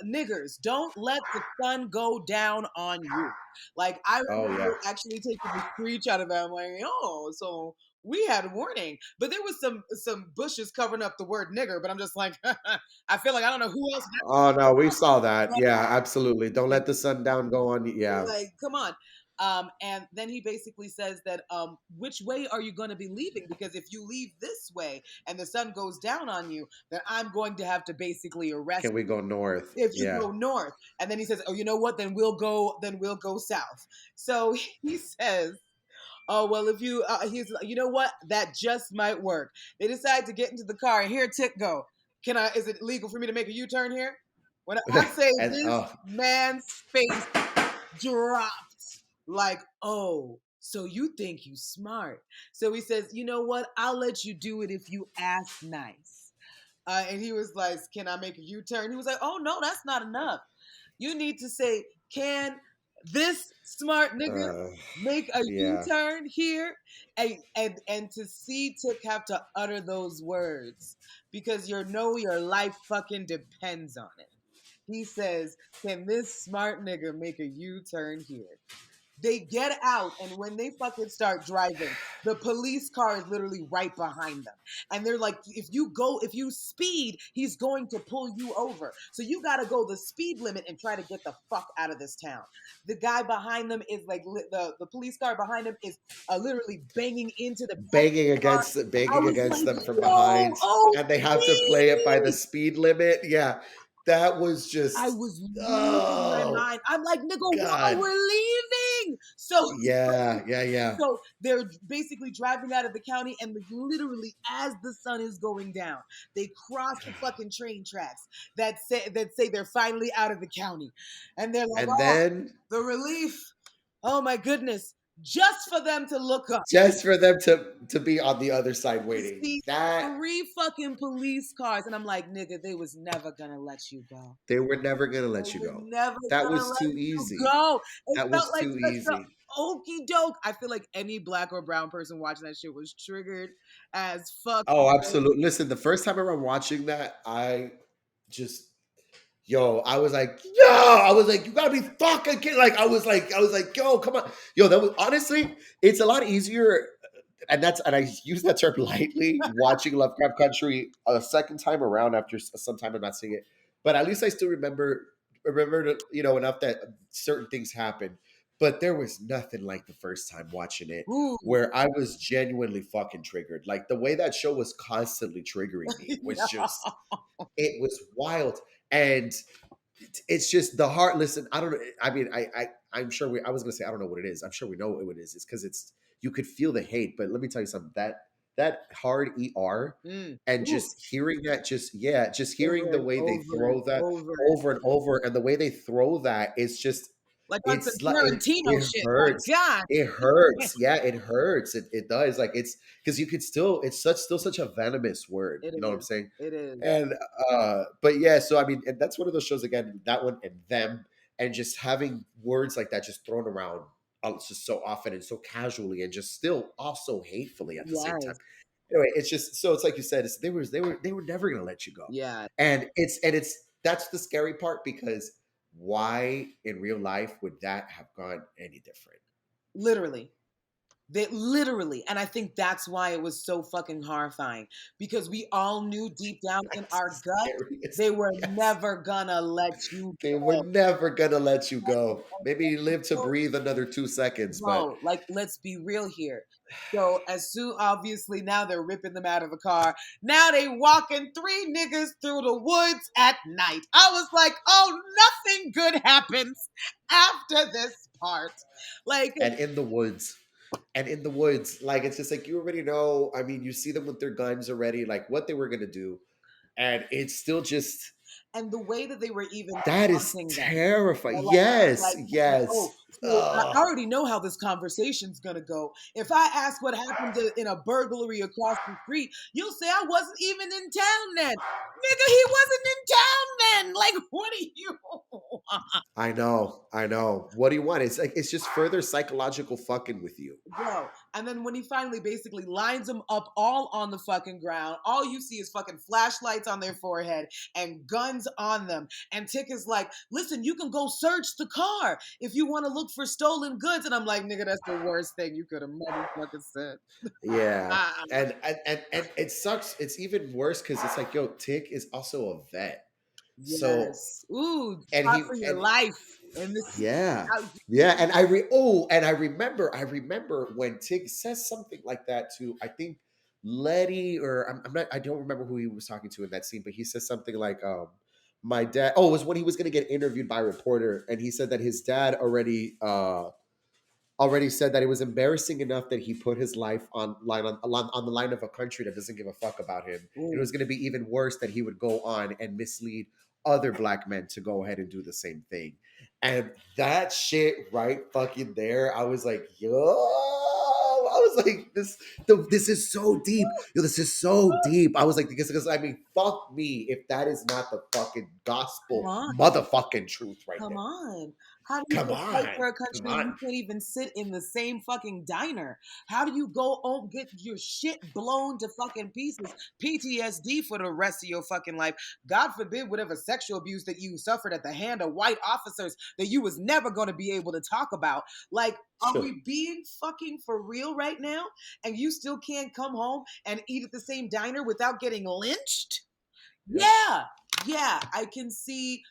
Niggers, don't let the sun go down on you." Like, I Oh remember yeah. actually taking a screenshot of that. I'm like, oh, so we had a warning, but there was some bushes covering up the word nigger. But I'm just like, I feel like I don't know who else. Oh no, we saw that. Yeah, absolutely. Don't let the sun down go on. Yeah. Like, come on. And then he basically says that, which way are you going to be leaving? Because if you leave this way and the sun goes down on you, then I'm going to have to basically arrest Can we go north? if you Yeah. go north. And then he says, oh, you know what? Then we'll go south. So he says, oh well, if you he's like, you know what, that just might work. They decide to get into the car, and here Tick go. Is it legal for me to make a U-turn here? When I say And this man's face dropped, like, oh, so you think you smart. So he says, you know what, I'll let you do it if you ask nice. And he was like, can I make a U-turn? He was like, oh no, that's not enough. You need to say, can this smart nigga uh, make a yeah. U-turn here? And to see Tick have to utter those words, because your life fucking depends on it. He says, can this smart nigga make a U-turn here? They get out, and when they fucking start driving, the police car is literally right behind them. And they're like, if you speed, he's going to pull you over. So you got to go the speed limit and try to get the fuck out of this town. The guy behind them is like, the police car behind him is literally banging into the back of the car. I Banging was against like, them from yo, behind, oh, and they have to play it by the speed limit. Yeah, that was I just, was losing my oh mind. I'm like, nigga, whoa, God. we're leaving. So Yeah. so they're basically driving out of the county, and literally as the sun is going down, they cross the fucking train tracks that say they're finally out of the county, and they're like, And oh, then the relief. Oh my goodness. Just for them to look up, just for them to be on the other side to waiting. see That 3 fucking police cars, and I'm like, nigga, they was never gonna let you go. they were never gonna They let you were go. never That gonna was let too you easy. go. It That felt was like too such a easy. Okie doke. I feel like any black or brown person watching that shit was triggered as fuck. Oh, absolutely. Listen, the first time I remember watching that, I just I was like, yo, I was like, you gotta be fucking kidding. Like, I was like, yo, come on. Yo, that was honestly, it's a lot easier. And I use that term lightly, watching Lovecraft Country a second time around after some time of not seeing it. But at least I still remember enough that certain things happened. But there was nothing like the first time watching it Ooh, where I was genuinely fucking triggered. Like the way that show was constantly triggering me was yeah. just it was wild. And it's just the heart. Listen, I don't know. I mean, I'm sure I was gonna say I don't know what it is. I'm sure we know what it is. It's because you could feel the hate. But let me tell you something. That hard ER and Ooh. just hearing that, just hearing Over the and way they over and throw that over. over and over, and the way they throw that is just Like on some it's like Tarantino it shit. Like, hurts. God. It hurts. Yeah, it hurts. It does. Like it's because you could still. It's still such a venomous word. It You know what I'm is. saying? It is. And but yeah, so I mean, and that's one of those shows again, that one and them, and just having words like that just thrown around just so often and so casually and just still also hatefully at the same time. Yes. Anyway, it's just so it's like you said, they were never gonna let you go. Yeah. And it's that's the scary part because why in real life would that have gone any different? Literally. They literally, and I think that's why it was so fucking horrifying because we all knew deep down in That's our the gut scariest. they were Yes. never gonna let you They were go. never gonna let you go. Maybe you live to So, breathe another 2 seconds, but bro, like, let's be real here. So, as soon, obviously, now they're ripping them out of the car. Now they walking three niggas through the woods at night. I was like, oh, nothing good happens after this part. Like, and in the woods. And in the woods, like it's just like you already know. I mean, you see them with their guns already, like what they were gonna do. And it's still just and the way that they were even that is taunting them. terrifying. Or Yes, oh, yes. so I Ugh. already know how this conversation's gonna go. If I ask what happened in a burglary across the street, you'll say I wasn't even in town then. Nigga, he wasn't in town then. Like, what do you want? I know, I know. What do you want? It's like it's just further psychological fucking with you. Bro. And then when he finally basically lines them up all on the fucking ground, all you see is fucking flashlights on their forehead and guns on them. And Tick is like, listen, you can go search the car if you want to look for stolen goods. And I'm like, nigga, that's the worst thing you could have motherfucking said. Yeah. Ah, And it sucks. It's even worse because it's like, yo, Tick is also a vet. So yes. Ooh, and fought for your and life. And this is yeah. how Yeah. And I remember when Tig says something like that to I think Letty or I'm not I don't remember who he was talking to in that scene, but he says something like my dad it was when he was gonna get interviewed by a reporter and he said that his dad already said that it was embarrassing enough that he put his life on the line of a country that doesn't give a fuck about him. It ooh, was going to be even worse that he would go on and mislead other black men to go ahead and do the same thing. And that shit right fucking there, I was like, yo, I was like, this is so deep. Yo, this is so deep. I was like, because I mean, fuck me if that is not the fucking come gospel on. motherfucking truth right Come there. on. How do you Come go fight on. for a Come country and you on. can't even sit in the same fucking diner? How do you go get your shit blown to fucking pieces? PTSD for the rest of your fucking life. God forbid whatever sexual abuse that you suffered at the hand of white officers that you was never going to be able to talk about. Like, are we being fucking for real right now? And you still can't come home and eat at the same diner without getting lynched? Yep. Yeah, yeah, I can see.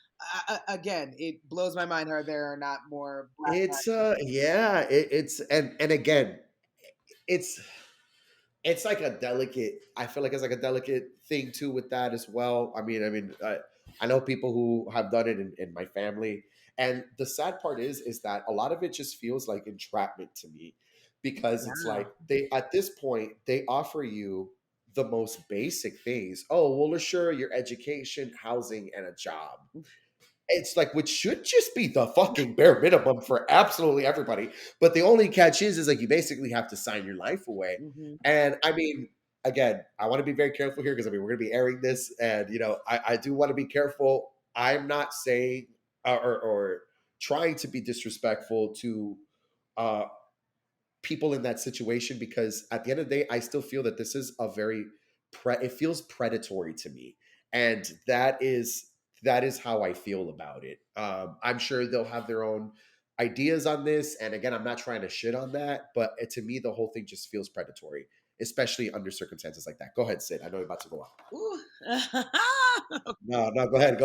Again, it blows my mind how there are not more black It's yeah, it's and again, it's it's like a delicate. I feel like it's like a delicate thing too with that as well. I know people who have done it in my family, and the sad part is that a lot of it just feels like entrapment to me, because it's guys. like they at this point they offer you the most basic things. Oh, well, sure, your education, housing, and a job. It's like, which should just be the fucking bare minimum for absolutely everybody. But the only catch is like you basically have to sign your life away. Hmm. And I mean, again, I want to be very careful here because I mean we're gonna be airing this, and I do want to be careful. I'm not saying or trying to be disrespectful to uh, people in that situation, because at the end of the day, I still feel that this is a very it feels predatory to me, and that is how I feel about it. I'm sure they'll have their own ideas on this, and again, I'm not trying to shit on that, but to me, the whole thing just feels predatory, especially under circumstances like that. Go ahead, Sid. I know you're about to go on. No, no, go ahead.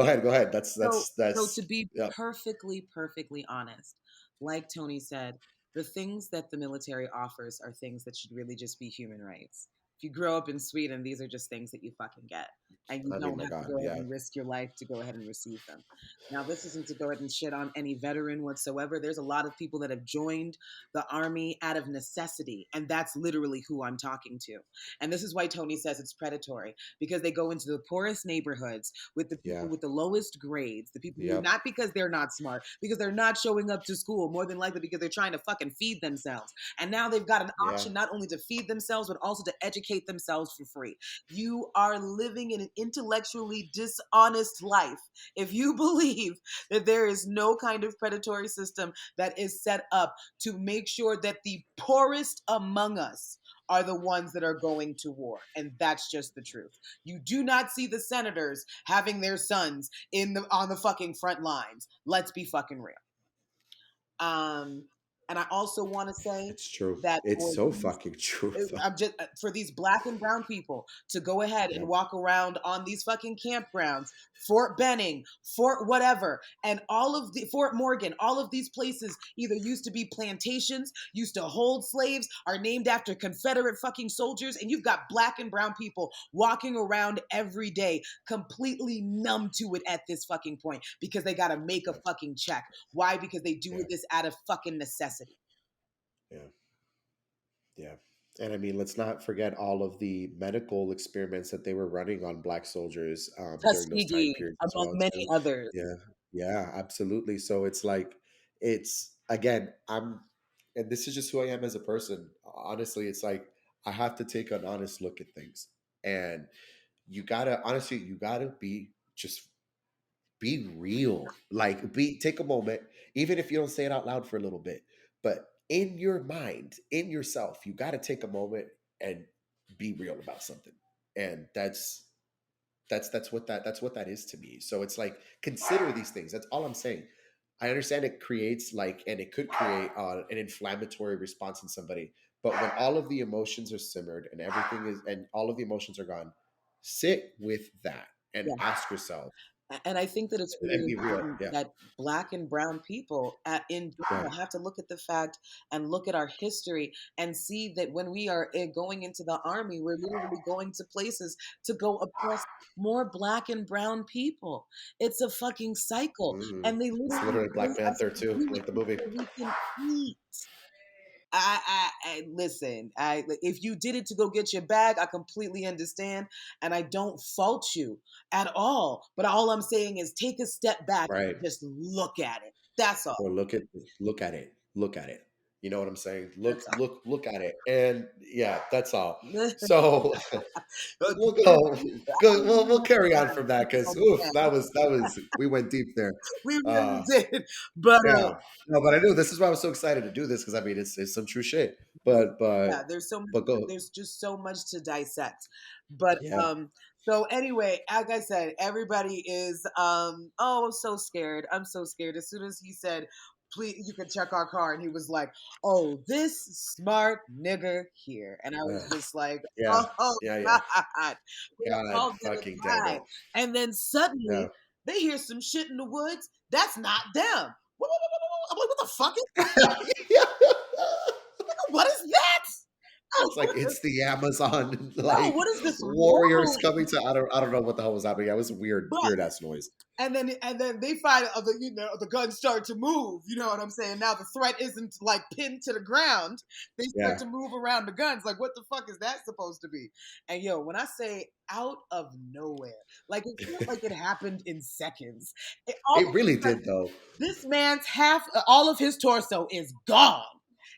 So to That's be yeah. perfectly honest, like Tony said, the things that the military offers are things that should really just be human rights. If you grow up in Sweden, these are just things that you fucking get. And you I mean, don't my have to God, go ahead yeah, and risk your life to go ahead and receive them. Now, this isn't to go ahead and shit on any veteran whatsoever. There's a lot of people that have joined the army out of necessity, and that's literally who I'm talking to. And this is why Tony says it's predatory, because they go into the poorest neighborhoods with the yeah, people with the lowest grades, the people who, yep, not because they're not smart, because they're not showing up to school, more than likely because they're trying to fucking feed themselves. And now they've got an yeah, option not only to feed themselves, but also to educate themselves for free. You are living in an intellectually dishonest life if you believe that there is no kind of predatory system that is set up to make sure that the poorest among us are the ones that are going to war. And that's just the truth. You do not see the senators having their sons on the fucking front lines. Let's be fucking real. Um, and I also want to say it's true. that It's so fucking true, though. I'm just for these black and brown people to go ahead and Yep, walk around on these fucking campgrounds, Fort Benning, Fort whatever, and all of the Fort Morgan, all of these places either used to be plantations, used to hold slaves, are named after Confederate fucking soldiers, and you've got black and brown people walking around every day completely numb to it at this fucking point because they got to make a yeah, fucking check. Why? Because they do yeah, this out of fucking necessity. yeah, yeah. And I mean, let's not forget all of the medical experiments that they were running on black soldiers during those time Tuskegee, periods as among well, many too. others. Yeah, yeah, absolutely. So it's like, it's again, and this is just who I am as a person. Honestly, it's like I have to take an honest look at things, and you gotta be real. Like, take a moment, even if you don't say it out loud for a little bit, but in your mind, in yourself, you got to take a moment and be real about something. And that's what that is to me. So it's like, consider these things. That's all I'm saying. I understand it creates like, and it could create an inflammatory response in somebody, but when all of the emotions are simmered and everything is, and all of the emotions are gone, sit with that and Yeah. ask yourself, And I think that it's and really then be real. important Yeah, that black and brown people in yeah. general have to look at the fact and look at our history and see that when we are going into the army, we're literally going to places to go oppress more black and brown people. It's a fucking cycle. Mm. And they It's literally literally Black bring us Panther too, food like the movie. so we can eat. I listen. If you did it to go get your bag, I completely understand, and I don't fault you at all. But all I'm saying is take a step back Right. and just look at it. That's all. Or look at it. Look at it. You know what I'm saying? That's Look at it. And yeah, that's all. all. So we'll we'll carry on from that, because oof, that was we went deep there. We really Uh did, but yeah. No, but I knew this is why I was so excited to do this, because I mean it's some true shit. yeah, there's so much, But go. there's just so much to dissect. But Yeah. so anyway, like I said, everybody is oh, I'm so scared. I'm so scared. As soon as he said, please, you can check our car, and he was like, oh, this smart nigger here. And I was just like, Yeah. oh Yeah, yeah. God. We're God all gonna fucking damn die. it. And then Yeah. suddenly they hear some shit in the woods. That's not them. I'm like, what the fuck is what is that? It's like it's the Amazon No, like what is this warriors road? coming to, I don't know what the hell was happening. It was a But weird ass noise. and then they find the guns start to move. You know what I'm saying? Now the threat isn't like pinned to the ground. They start Yeah. to move around the guns. Like, what the fuck is that supposed to be? And yo, when I say out of nowhere, like it feels like it happened in seconds. All It of really a sudden, did though. this man's all of his torso is gone.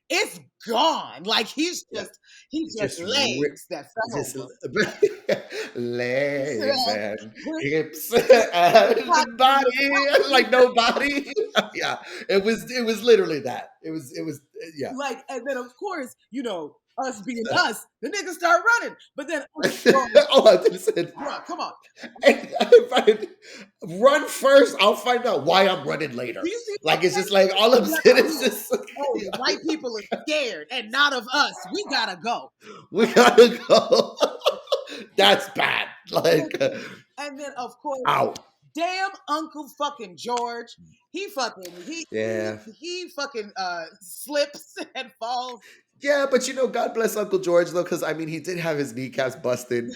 it's gone. Like he's Yeah. just Just rip, legs that fell just over. legs and hips The and body, body, like no body. Yeah, it was literally that. It was yeah. like, and then of course, us being us, the niggas start running. But then Uncle George, Oh, I just said, bruh, come on. if I run first, I'll find out why I'm running later. Do you see Like it's just like all I'm what saying I'm is saying? just Oh, the white people are scared and not of us. We gotta go. we gotta go. That's bad. Like, And then of course, ow. damn Uncle fucking George, he fucking Yeah. he fucking slips and falls. Yeah, but God bless Uncle George though, because I mean he did have his kneecaps busted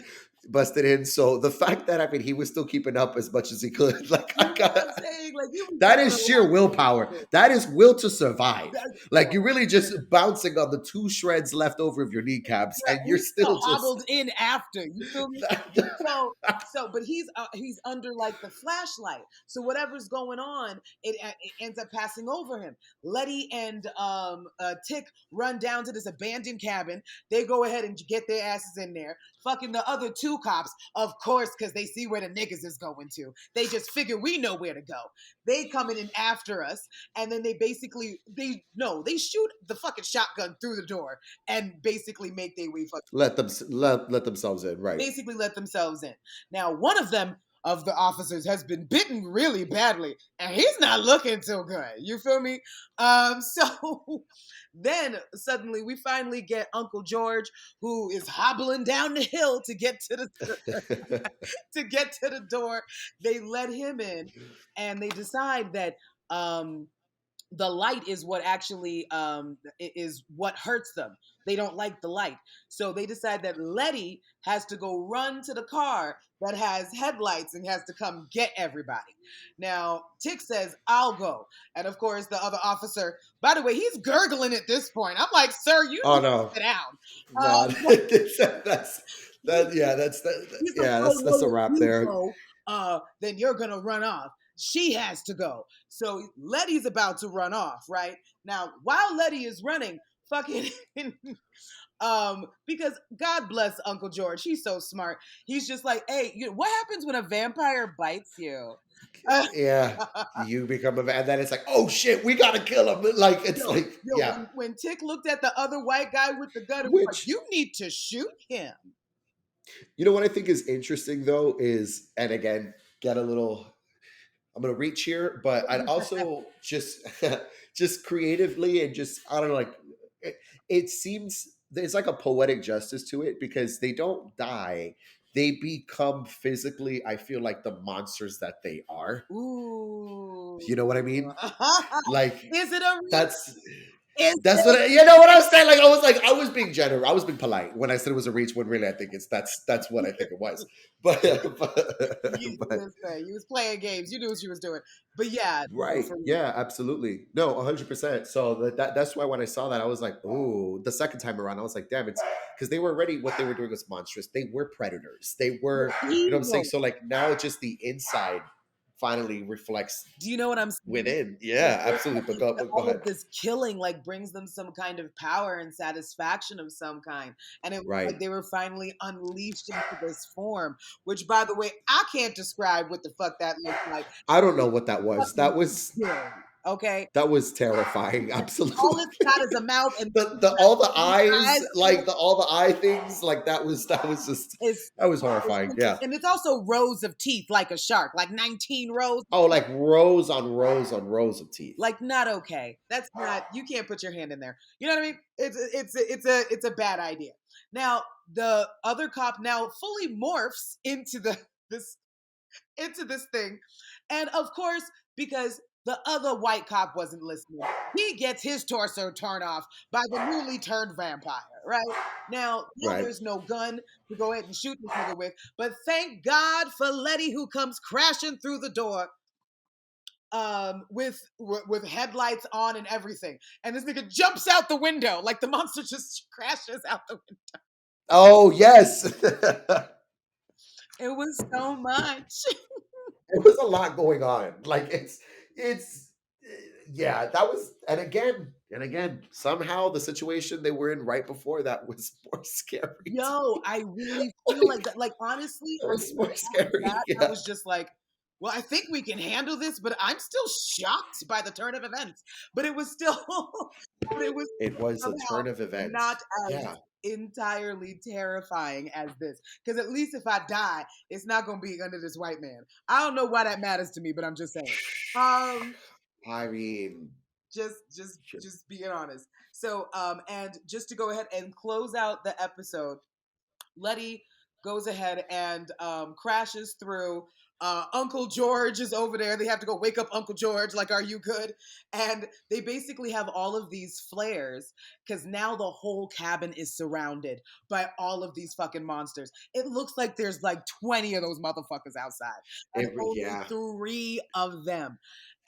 in. So the fact that I mean he was still keeping up as much as he could, like You I know got what I'm saying? Like he was that doing is a sheer lot. willpower. That is will to survive. That- Like you're really just bouncing on the two shreds left over of your kneecaps, Yeah, and you're he's still still just hobbled in after. You feel me? But he's under like the flashlight. So whatever's going on, it ends up passing over him. Letty and Tick run down to this abandoned cabin. They go ahead and get their asses in there. Fucking the other two cops, of course, because they see where the niggas is going to. They just figure we know where to go. They coming in after us, and then they shoot the fucking shotgun through the door and basically make their way fucking let themselves in, right? basically let themselves in. Now, one of them of the officers has been bitten really badly, and he's not looking too good. You feel me? So then suddenly we finally get Uncle George, who is hobbling down the hill to get to the door. They let him in, and they decide that the light is what actually is what hurts them. They don't like the light. So they decide that Letty has to go run to the car that has headlights and has to come get everybody. Now, Tick says, I'll go. And of course, the other officer, by the way, he's gurgling at this point. I'm like, sir, you Oh need to no, sit down. no, that's that. Yeah, He's like, that's a well, wrap you there. go, then you're going to run off. She has to go. So Letty's about to run off, right? Now, while Letty is running, fucking because God bless Uncle George, he's so smart. He's just like, hey, what happens when a vampire bites you? Yeah, you become a and then it's like, oh shit, we gotta kill him. Like it's like, yeah. When Tick looked at the other white guy with the gun, it was like, Which you need to shoot him. what I think is interesting though is, and again, get a little. I'm gonna reach here, but I'd also just just creatively and just I don't know, like it seems there's like a poetic justice to it because they don't die. They become physically, I feel like the monsters that they are. Ooh. You know what I mean? Like Is it a that's is that's it? what you know what I was saying. Like I was being generous. I was being polite when I said it was a reach. When really I think that's what I think it was. But You but was playing games. You knew what you was doing. But yeah, right, yeah, absolutely, no, 100%. So that's why when I saw that, I was like, oh, the second time around, I was like, damn, it's because they were already what they were doing was monstrous. They were predators. They were, you know what I'm saying. So like now, just the inside finally reflects Do you know what I'm saying? within. Yeah, absolutely. But go All ahead. of this killing like brings them some kind of power and satisfaction of some kind, and it was Right. like they were finally unleashed into this form. Which, by the way, I can't describe what the fuck that looked like. I don't know what that was. That was Scary, okay. terrifying. Absolutely. All it's got is a mouth and the all the eyes, eyes. like all the eye things, like that was just It's that was horrifying. Yeah. and it's also rows of teeth like a shark, like 19 rows. Oh, like rows on rows on rows of teeth. Like not okay. That's not. You can't put your hand in there. You know what I mean? It's a bad idea. Now the other cop now fully morphs into this thing, and of course because the other white cop wasn't listening, he gets his torso torn off by the newly turned vampire. Right now, Right. there's no gun to go ahead and shoot this nigga with, but thank God for Letty, who comes crashing through the door with headlights on and everything, and this nigga jumps out the window like the monster just crashes out the window. Oh yes. It was so much. It was a lot going on. Like it's yeah, that was, and again, somehow the situation they were in right before that was more scary to Yo, me. I really feel like that. Like, honestly, It was more after scary. that, I Yeah. was just like, well, I think we can handle this, but I'm still shocked by the turn of events. But it was still, but it was It was a somehow turn of not events. as Yeah. entirely terrifying as this. Because at least if I die, it's not gonna be under this white man. I don't know why that matters to me, but I'm just saying. Um, I mean, just just shit. just being honest. So and just to go ahead and close out the episode, Letty goes ahead and crashes through. Uncle George is over there. They have to go wake up Uncle George, like, are you good? And they basically have all of these flares because now the whole cabin is surrounded by all of these fucking monsters. It looks like there's like 20 of those motherfuckers outside, and only Yeah. 3 of them.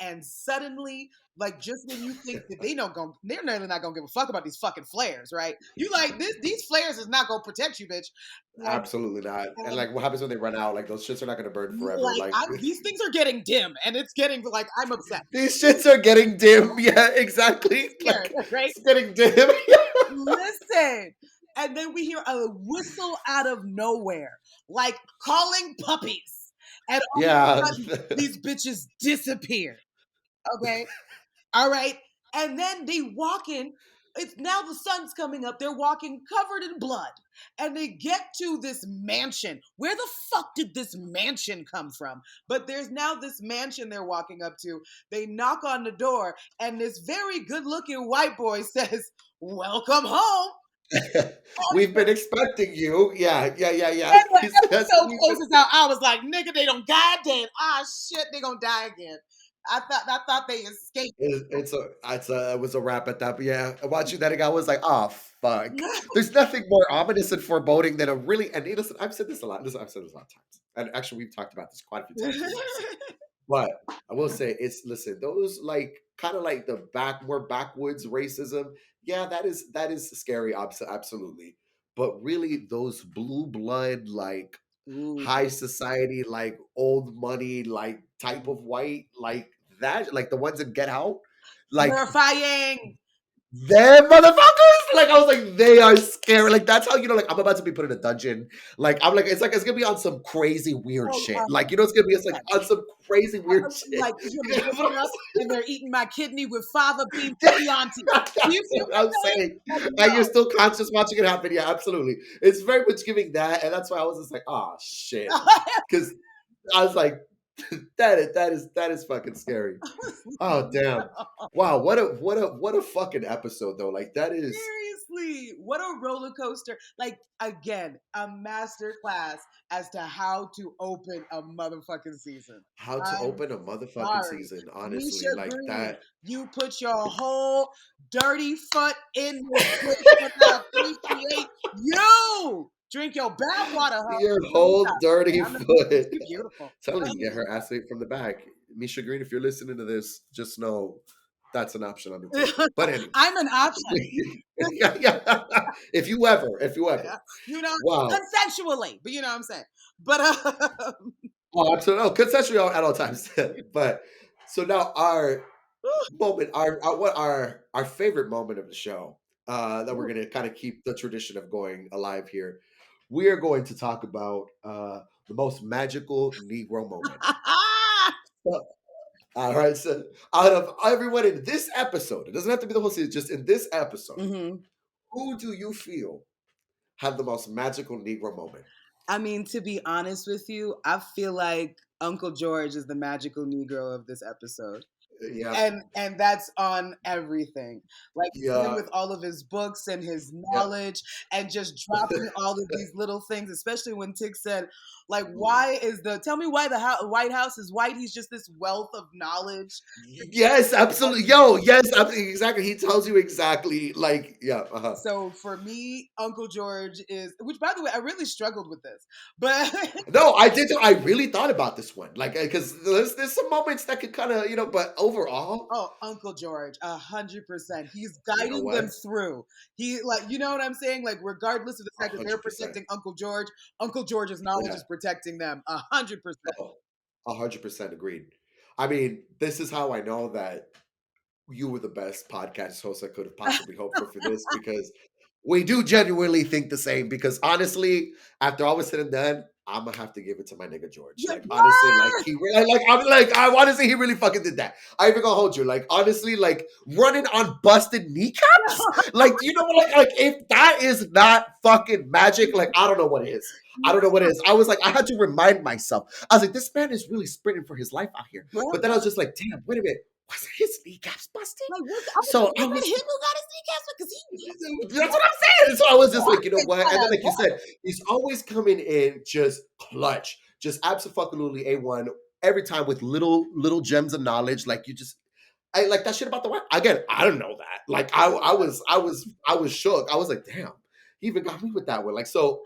And suddenly, like, just when you think that they're nearly not gonna give a fuck about these fucking flares, right? You like this? These flares is not gonna protect you, bitch. And, Absolutely not. And and like, what happens when they run out? Like, those shits are not going to burn forever. like, Like, these things are getting dim, and it's getting like I'm upset. these shits are getting dim. Yeah, exactly. Scared, Like, right? it's getting dim. Listen. And then we hear a whistle out of nowhere, like calling puppies. And all of Yeah. a sudden, these bitches disappear. Okay. All right. And then they walk in. It's now the sun's coming up. They're walking covered in blood. And they get to this mansion. Where the fuck did this mansion come from? But there's now this mansion they're walking up to. They knock on the door, and this very good looking white boy says, "Welcome home." We've been expecting you. Yeah, yeah, yeah, yeah. And the He says, episode closes out. I was like, nigga, they don't goddamn. Ah, shit, they gonna die again. I thought they escaped. it was a wrap at that. But yeah, watching that again, I was like, oh fuck. There's nothing more ominous and foreboding than a really, and listen, I've said this a lot. Listen, I've said this a lot of times. And actually we've talked about this quite a few times in this episode. But I will say listen, those like kind of like the more backwoods racism. Yeah, that is scary, absolutely. But really, those blue blood, like Ooh. high society, like old money, like type of white, like that, like the ones that Get Out, like Terrifying. them motherfuckers. Like I was like, they are scary. Like that's how like I'm about to be put in a dungeon. Like I'm like it's gonna be on some crazy weird Oh, shit. Like it's gonna be it's like on some crazy weird shit. like you're gonna be waking up and they're eating my kidney with fava bean Chianti. That's Do you see what what I'm I'm saying? saying. Like, And you're no. still conscious watching it happen. Yeah, absolutely. It's very much giving that, and that's why I was just like, oh shit, because I was like, that is fucking scary. Oh damn! Wow, what a fucking episode though. Like that is Seriously, what a roller coaster. Like, again, a master class as to how to open a motherfucking season. how to I'm open a motherfucking sorry. season. Honestly, Misha like Green, that. you put your whole dirty foot in this bitch, and I appreciate you. Drink your bath water, huh? Your Let me whole stop. dirty I'm the bitch. foot. You're beautiful. Telling you, get her ass ate from the back. Misha Green, if you're listening to this, just know that's an option on the table. But anyway. I'm an option. Yeah, yeah. If you ever. You know, Wow. consensually, but you know what I'm saying. But Oh, absolutely. No, consensual at all times. But so now our moment, our favorite moment of the show, that we're gonna kind of keep the tradition of going alive here. We are going to talk about the most magical Negro moment. So, all right, so out of everyone in this episode, it doesn't have to be the whole season, just in this episode, who do you feel had the most magical Negro moment? I mean, to be honest with you, I feel like Uncle George is the magical Negro of this episode. Yeah, And that's on everything. Like him yeah, with all of his books and his yeah. knowledge and just dropping all of these little things, especially when Tick said, like, why is tell me why the White House is white? He's just this wealth of knowledge. Yes, absolutely. Yo, yes, absolutely, exactly. He tells you exactly, like, yeah. So for me, Uncle George is, which by the way, I really struggled with this, but No, I did. I really thought about this one, like, because there's some moments that could kind of, but overall, oh, Uncle George, 100%. He's you know guiding them what, through. He, like, you know what I'm saying? Like, regardless of the fact that they're 100%. protecting Uncle George's knowledge Yeah, is protecting them. 100%. oh, 100% agreed. I mean, this is how I know that you were the best podcast host I could have possibly hoped for this, because we do genuinely think the same. Because honestly, after all was said and done, I'm gonna have to give it to my nigga George. Yeah, Like honestly, like he I'm like, I want to say he really fucking did that. I even gonna hold you. Like honestly, like running on busted kneecaps. Like you know, like if that is not fucking magic, like I don't know what is. I don't know what it is. I was like, I had to remind myself. I was like, this man is really sprinting for his life out here. bro. But then I was just like, damn, wait a minute. Was his kneecaps busted? Like, So I was was it him who got his kneecaps? Because he that's what I'm saying. So I was just like, you know what? And then, like you yeah. said, he's always coming in just clutch, just absolutely A1 every time with little gems of knowledge. Like you just, I like that shit about the white. Again, I don't know that. Like I was shook. I was like, damn, he even got me with that one. Like so.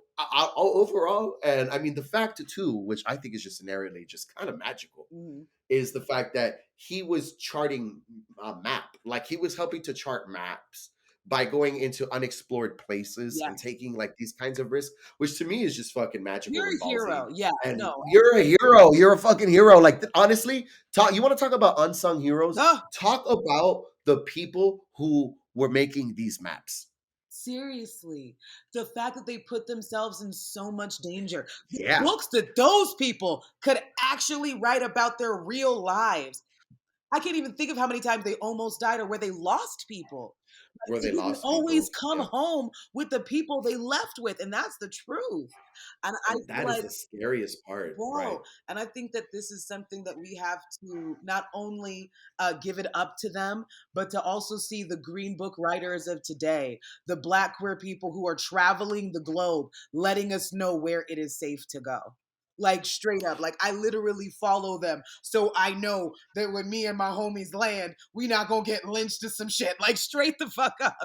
Overall, and I mean the fact too, which I think is just scenarially just kind of magical, Mhm. is the fact that he was charting a map. Like he was helping to chart maps by going into unexplored places and Yes. taking like these kinds of risks, which to me is just fucking magical You're and a hero. ballsy. Yeah, And no. you're a hero. You're a fucking hero. Like honestly, talk. You want to talk about unsung heroes? No, Talk about the people who were making these maps. seriously. The fact that they put themselves in so much danger. The Yeah, books that those people could actually write about their real lives. I can't even think of how many times they almost died or where they lost people. where They they didn't lost always people. come Yeah. home with the people they left with, and that's the truth. And I And feel that is like, the scariest part, right? bro, and I think that this is something that we have to not only give it up to them, but to also see the Green Book writers of today, the Black queer people who are traveling the globe, letting us know where it is safe to go. Like straight up, like I literally follow them, so I know that when me and my homies land, we not gonna get lynched to some shit. Like straight the fuck up.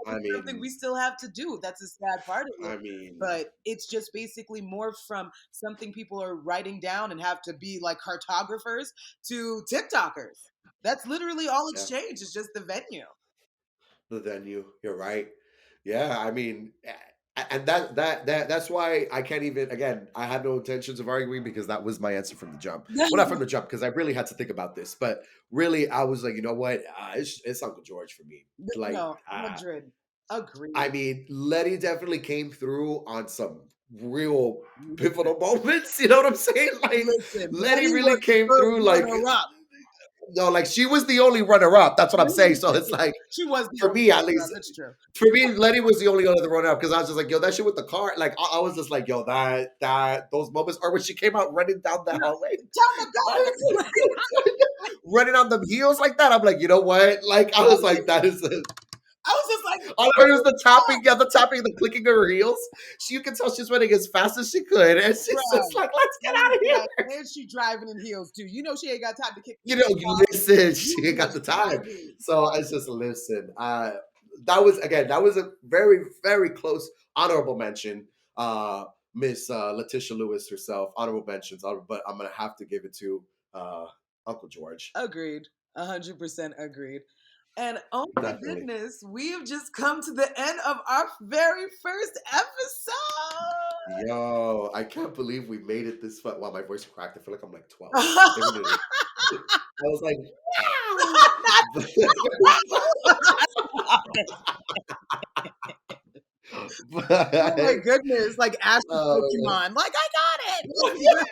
I It's something we mean, still have to do. That's a sad part of it, I mean, but it's just basically more from something people are writing down and have to be like cartographers to TikTokers. That's literally all it's yeah. changed. It's just the venue. The venue. You're right. Yeah, I mean, and that's why I can't even. Again, I had no intentions of arguing because that was my answer from the jump. Well, not from the jump because I really had to think about this, but really, I was like, you know what? It's Uncle George for me. Like, No, 100. I Agreed. mean, Letty definitely came through on some real pivotal moments. You know what I'm saying? Like, Listen, Letty Letty really was came the through. Like, runner up. no, like she was the only runner up. That's what I'm saying. So it's like, She was the for only me at runner up. least, That's true. for me, Letty was the only other runner up because I was just like, yo, that shit with the car. Like, I was just like, yo, that those moments, or when she came out running down the hallway, Tell the God. running on the heels like that. I'm like, you know what? Like, I was like, that is. I was just like, All I heard was the tapping, yeah, the tapping, the clicking of her heels. You can tell she's running as fast as she could, and she's just bruh. like, let's get out of here. And she driving in heels too. You know she ain't got time to kick. You know, you listen, she ain't got the time. So I just listen. That was a very close honorable mention. Miss Letitia Lewis herself, honorable mentions, but I'm gonna have to give it to Uncle George. Agreed. 100% agreed. And oh my Definitely. goodness, we have just come to the end of our very first episode. Yo, I can't believe we made it this far. Wow, my voice cracked. I feel like I'm like 12. I was like, Oh my but, goodness, like Ash oh, Pokemon. Like I got yeah.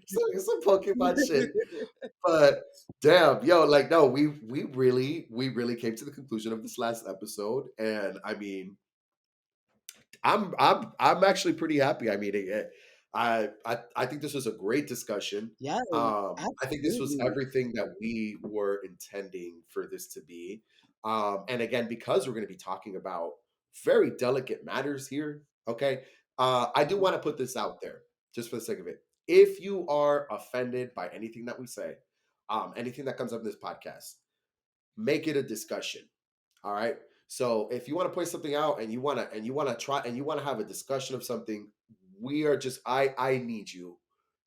Yeah. Some Pokemon shit. it. But damn, yo, like no, we really came to the conclusion of this last episode. And I mean, I'm actually pretty happy. I mean, I think this was a great discussion. Yes, I think this was absolutely. everything that we were intending for this to be. And again, because we're going to be talking about very delicate matters here, okay? I do want to put this out there just for the sake of it. If you are offended by anything that we say, anything that comes up in this podcast, make it a discussion. All right. So if you want to point something out and you want to try and you want to have a discussion of something, we are just I need you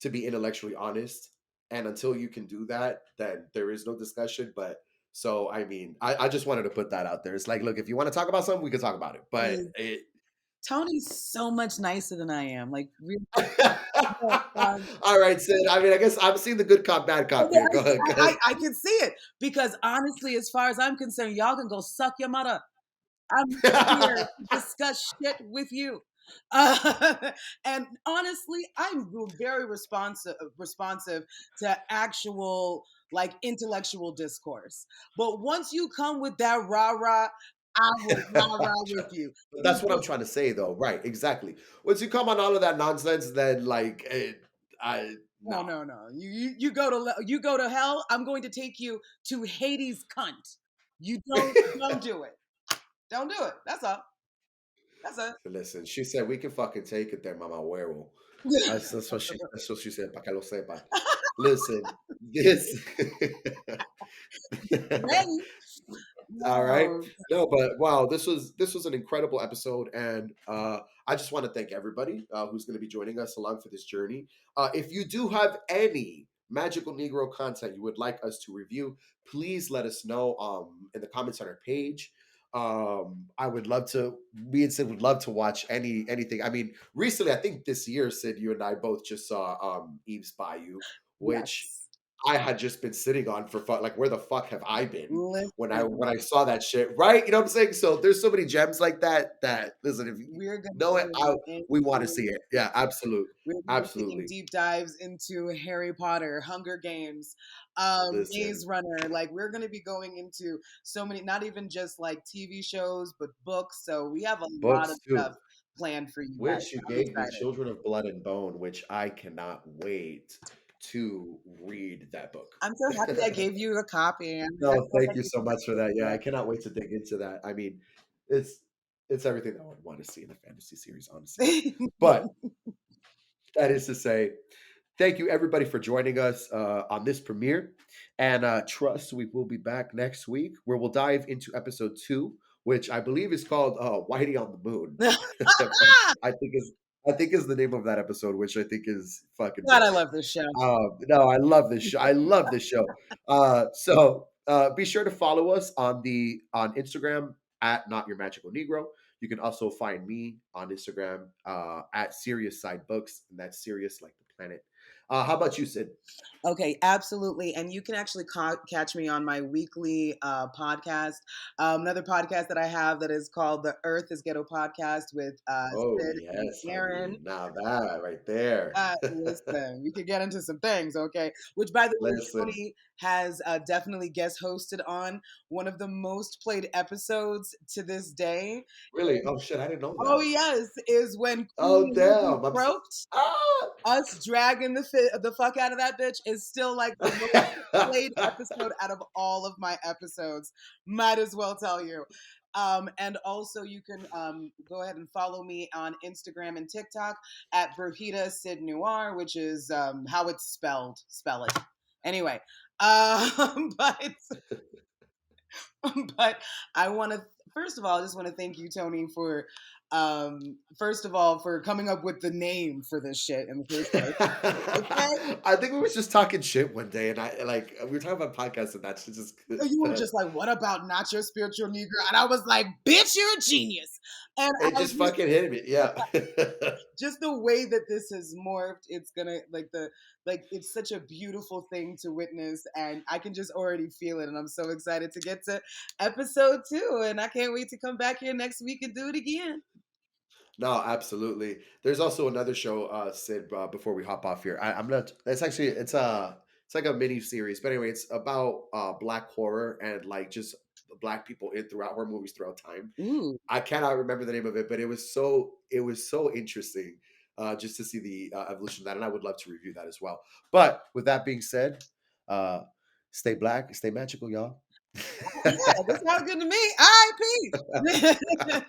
to be intellectually honest. And until you can do that, then there is no discussion. But so I mean, I just wanted to put that out there. It's like, look, if you want to talk about something, we can talk about it. But Tony's so much nicer than I am. Like, really. All right, Sid. I mean, I guess I'm seeing the good cop, bad cop here. Go ahead. Go ahead. I can see it because honestly, as far as I'm concerned, y'all can go suck your mother. I'm here to discuss shit with you. And honestly, I'm very responsive to actual like intellectual discourse. But once you come with that rah rah, I will rah rah with you. That's what I'm trying to say, though. Right? Exactly. Once you come on all of that nonsense, then like, No, no. no. You go to hell. I'm going to take you to Hades, cunt. You don't do it. Don't do it. That's all. That's it. Listen, she said we can fucking take it there, mama huevo. That's what she said. Pa que lo sepa. Listen, this. Ready? All right. No. No, but wow, this was an incredible episode, and I just want to thank everybody who's going to be joining us along for this journey. If you do have any Magical Negro content you would like us to review, please let us know in the comments on our page. I would love to. Me and Sid would love to watch anything. I mean, recently, I think this year, Sid, you and I both just saw Eve's Bayou, which Yes. I had just been sitting on for fun. Like, where the fuck have I been when I Listen, when I saw that shit? Right? You know what I'm saying? So there's so many gems like that. That listen, if you we're gonna know it, be we want to into see it. Yeah, absolutely, we're gonna be taking absolutely. deep dives into Harry Potter, Hunger Games, Maze Listen, Runner. Like we're gonna be going into so many, not even just like TV shows, but books. So we have a lot of books stuff too, planned for you guys. which you I'm gave me, excited. Children of Blood and Bone, which I cannot wait to read that book. I'm so happy I gave you a copy. I No, felt thank like you you so much for that. Yeah, should. I cannot wait to dig into that. I mean, it's it's everything I would want to see in a fantasy series, honestly. But that is to say, thank you everybody for joining us on this premiere. And trust we will be back next week where we'll dive into episode 2, which I believe is called Whitey on the Moon. I think is I think is the name of that episode, which I think is fucking God, I brilliant. love this show. No, I love this show. I love this show. So be sure to follow us on Instagram at Not Your Magical Negro. You can also find me on Instagram at Serious Side Books, and that's serious like the planet. How about you, Sid? Okay, absolutely. And you can actually catch me on my weekly podcast. Another podcast that I have that is called the Earth is Ghetto podcast with Oh Sid and yes, Aaron. honey. Now that right there. Listen, we could get into some things, okay? Which, by the way, Listen, Tony has definitely guest hosted on one of the most played episodes to this day. really? Oh shit, I didn't know Oh, that. yes, is when Oh Queen Lizzie damn! croaked. Ah! Us dragging the fuck out of that bitch is still like the most played episode out of all of my episodes. Might as well tell you. And also, you can go ahead and follow me on Instagram and TikTok at Brujita Sid Noir, which is how it's spelled. Spell it. Anyway, but but I want to first of all, I just want to thank you, Tony, for first of all for coming up with the name for this shit in the first place. Okay, I think we was just talking shit one day, and I like we were talking about podcasts, and that's just you were just like, "What about Not Your Spiritual Negro?" And I was like, "Bitch, you're a genius!" And it I just fucking hit me. Yeah. just the way that this has morphed, it's gonna it's such a beautiful thing to witness, and I can just already feel it, and I'm so excited to get to episode 2, and I can't wait to come back here next week and do it again. No, absolutely. There's also another show, Sid. Before we hop off here, I'm not. It's actually it's like a mini series, but anyway, it's about black horror and like just black people in throughout horror movies throughout time. Ooh. I cannot remember the name of it, but it was so interesting just to see the evolution of that, and I would love to review that as well. But with that being said, uh, stay black, stay magical, y'all. Yeah, this sounds good to me. All right, peace.